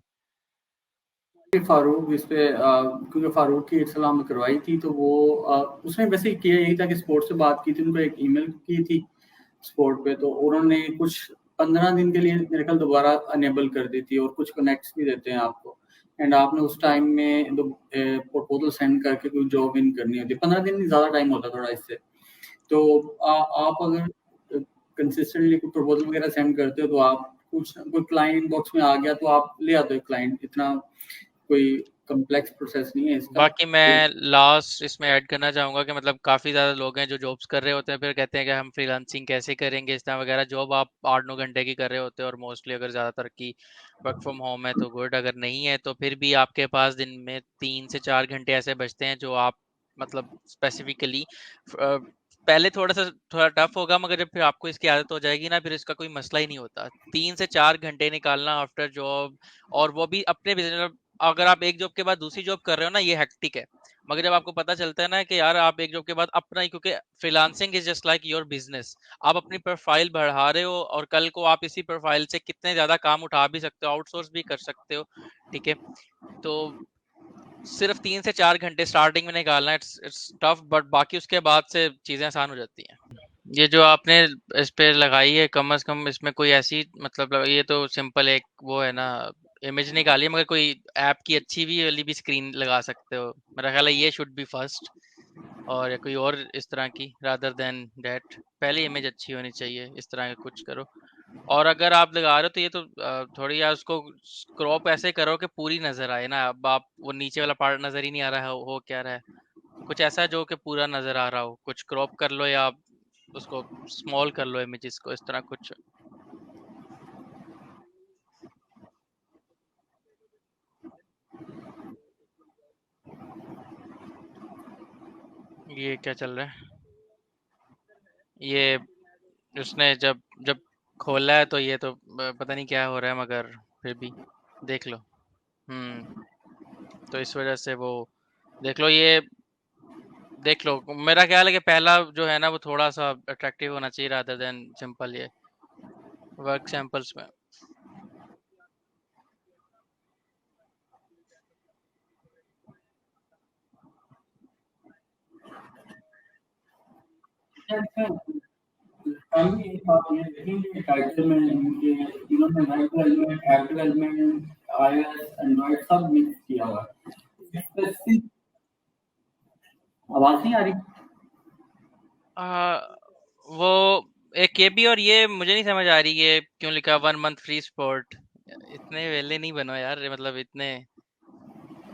फारूक इस पे क्योंकि फारूक की इत्तला में करवाई थी तो वो उसने वैसे किया यही था कि स्पोर्ट से बात की थी, उनको एक ईमेल की थी स्पोर्ट पे, तो उन्होंने कुछ 15 दिन के लिए मेरे ख्याल दोबारा अनेबल कर दी थी और कुछ कनेक्ट्स भी देते हैं आपको। एंड आपने उस टाइम में प्रपोजल सेंड करके कोई जॉब इन करनी होती है। 15 दिन ज़्यादा टाइम होता है थोड़ा इससे। तो आप अगर कंसिस्टेंटली कोई प्रपोजल वगैरह सेंड करते हो तो आप कुछ कोई क्लाइंट बॉक्स में आ गया तो आप ले आते हो क्लाइंट, इतना कोई कॉम्प्लेक्स प्रोसेस नहीं है इसका। बाकी मैं लास्ट इसमें ऐड करना चाहूंगा कि मतलब काफी ज्यादा लोग हैं जो जॉब्स कर रहे होते हैं, फिर कहते हैं कि हम फ्रीलांसिंग कैसे करेंगे, इस तरह वगैरह। जॉब आप 8-9 घंटे की कर रहे होते हैं और मोस्टली अगर ज्यादातर की वर्क फ्रॉम होम है तो गुड, अगर नहीं है तो फिर भी आपके पास दिन में 3 से 4 घंटे ऐसे बचते हैं जो आप मतलब स्पेसिफिकली पहले थोड़ा टफ होगा, मगर जब फिर आपको इसकी आदत हो जाएगी ना फिर इसका कोई मसला ही नहीं होता। 3 से 4 घंटे निकालना आफ्टर जॉब, और वो भी अपने बिजनेस। अगर आप एक जॉब के बाद दूसरी जॉब कर रहे हो ना ये हेक्टिक है, मगर जब आपको पता चलता है ना कि यार आप एक जॉब के बाद अपना ही, क्योंकि freelancing is just like your business, आप अपनी प्रोफाइल बढ़ा रहे हो और कल को आप इसी प्रोफाइल से कितने ज्यादा काम उठा भी सकते हो, आउटसोर्स भी कर सकते हो। ठीक है, तो सिर्फ 3 से 4 घंटे स्टार्टिंग में निकालना, इट्स टफ, बट बाकी उसके बाद से चीजें आसान हो जाती हैं। ये जो आपने इस पे लगाई है कम से कम इसमें कोई ऐसी मतलब ये तो सिंपल एक वो है ना, इमेज निकाली है, मगर कोई ऐप की अच्छी भी वाली भी स्क्रीन लगा सकते हो। मेरा ख्याल है ये शुड बी फर्स्ट, और या कोई और इस तरह की रादर देन दैट, पहली इमेज अच्छी होनी चाहिए, इस तरह का कुछ करो। और अगर आप लगा रहे हो तो ये तो थोड़ी यार उसको क्रॉप ऐसे करो कि पूरी नजर आए ना। अब आप वो नीचे वाला पार्ट नजर ही नहीं आ रहा है, हो क्या रहा है, कुछ ऐसा जो कि पूरा नजर आ रहा हो, कुछ क्रॉप कर लो या उसको स्मॉल कर लो इमेजेस को, इस तरह कुछ। ये क्या चल रहा है? ये उसने जब जब खोला है तो ये तो पता नहीं क्या हो रहा है, मगर फिर भी देख लो। तो इस वजह से वो देख लो, ये देख लो। मेरा ख्याल है कि पहला जो है ना वो थोड़ा सा अट्रैक्टिव होना चाहिए रादर देन सिंपल ये वर्क सैंपल्स में। हम ये बात ये देखेंगे टाइटल में इनके इन्होंने micro element, Apple element, iOS, Android सब मिक्स किया हुआ है। स्पेसिफिक आवाज नहीं आ रही? आ, वो एक ये भी, और ये मुझे नहीं समझ आ रही ये क्यों लिखा 1 मंथ फ्री स्पोर्ट। इतने वेले नहीं बनो यार, मतलब इतने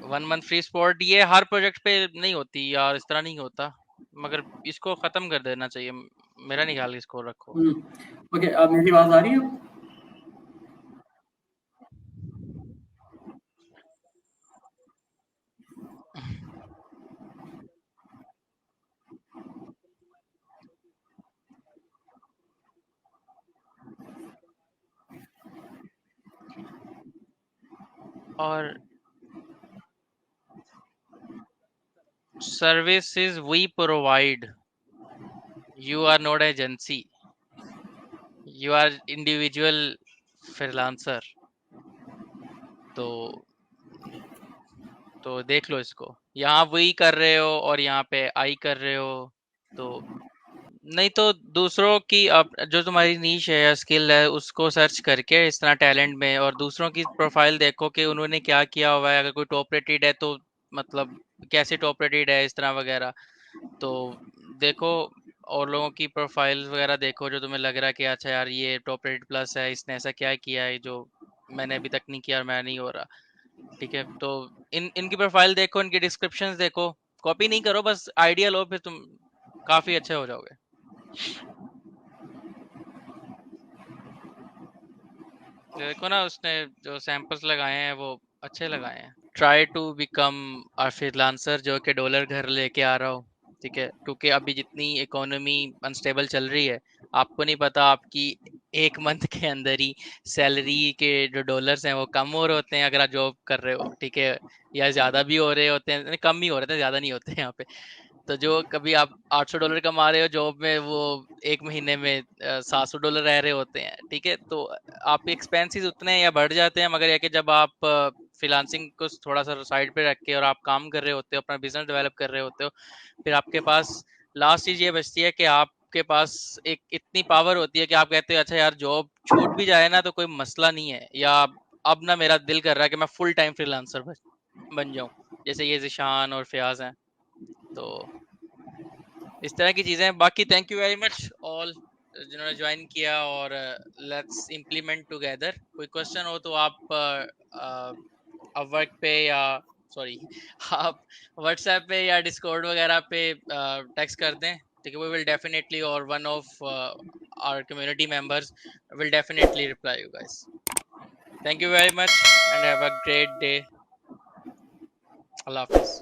1 मंथ फ्री स्पोर्ट ये हर प्रोजेक्ट पे नहीं होती यार, इस तरह नहीं होता, मगर इसको खत्म कर देना चाहिए। मेरा नहीं ख्याल इसको रखो। ओके, अब मेरी आवाज आ रही है? और services we provide, you are not agency, you are individual freelancer. तो तो देख लो इसको, यहाँ वही कर रहे हो और यहाँ पे आई कर रहे हो, तो नहीं तो दूसरों की जो तुम्हारी नीश है या स्किल है उसको सर्च करके इस तरह टैलेंट में, और दूसरों की प्रोफाइल देखो कि उन्होंने क्या किया हुआ है। अगर कोई टॉप रेटेड है तो मतलब कैसे टॉप रेटेड है इस तरह वगैरह, तो देखो। और लोगों की प्रोफाइल्स वगैरह देखो जो तुम्हें लग रहा है कि अच्छा यार ये टॉप रेटेड प्लस है, इसने ऐसा क्या किया है जो मैंने अभी तक नहीं किया और मैं नहीं हो रहा। ठीक है, तो इनकी प्रोफाइल देखो, इनकी डिस्क्रिप्शंस देखो, कॉपी नहीं करो, बस आइडिया लो, फिर तुम काफी अच्छे हो जाओगे। देखो ना, उसने जो सैंपल्स लगाए हैं वो अच्छे लगाए हैं। Try to become a freelancer जो कि डॉलर घर लेके आ रहा हो। ठीक है, क्योंकि अभी जितनी इकोनॉमी अनस्टेबल चल रही है, आपको नहीं पता आपकी एक मंथ के अंदर ही सैलरी के जो डॉलर्स हैं वो कम हो रहे होते हैं अगर आप जॉब कर रहे हो। ठीक है, या ज्यादा भी हो रहे होते हैं, नहीं, कम ही हो रहे थे, ज्यादा नहीं होते हैं यहाँ पे। तो जो कभी आप $800 कमा रहे हो जॉब में, वो एक महीने में $700 रह रहे होते हैं। ठीक है, तो आपके एक्सपेंसेस उतने या बढ़ जाते हैं, मगर यह कि जब आप फ्रीलांसिंग को थोड़ा सा साइड पे रख के और आप काम कर रहे होते हो, अपना बिजनेस डेवलप कर रहे होते हो, फिर आपके पास लास्ट चीज ये बचती है कि आपके पास एक इतनी पावर होती है कि आप कहते हो अच्छा यार जॉब छूट भी जाए ना तो कोई मसला नहीं है, या अब ना मेरा दिल कर रहा है कि मैं फुल टाइम फ्रीलांसर बन जाऊं, जैसे ये जिशान और फयाज हैं। तो इस तरह की चीजें। बाकी thank you very much all जिन्होंने ज्वाइन किया, और लेट्स इम्प्लीमेंट टुगेदर। कोई क्वेश्चन हो तो आप वर्क पे या सॉरी आप व्हाट्सएप पे या डिस्कॉर्ड वगैरह पे टेक्स्ट कर दें। ठीक है, वी विल डेफिनेटली, और one of our community members will definitely reply you guys. Thank you very much and have a great day. Allah Hafiz.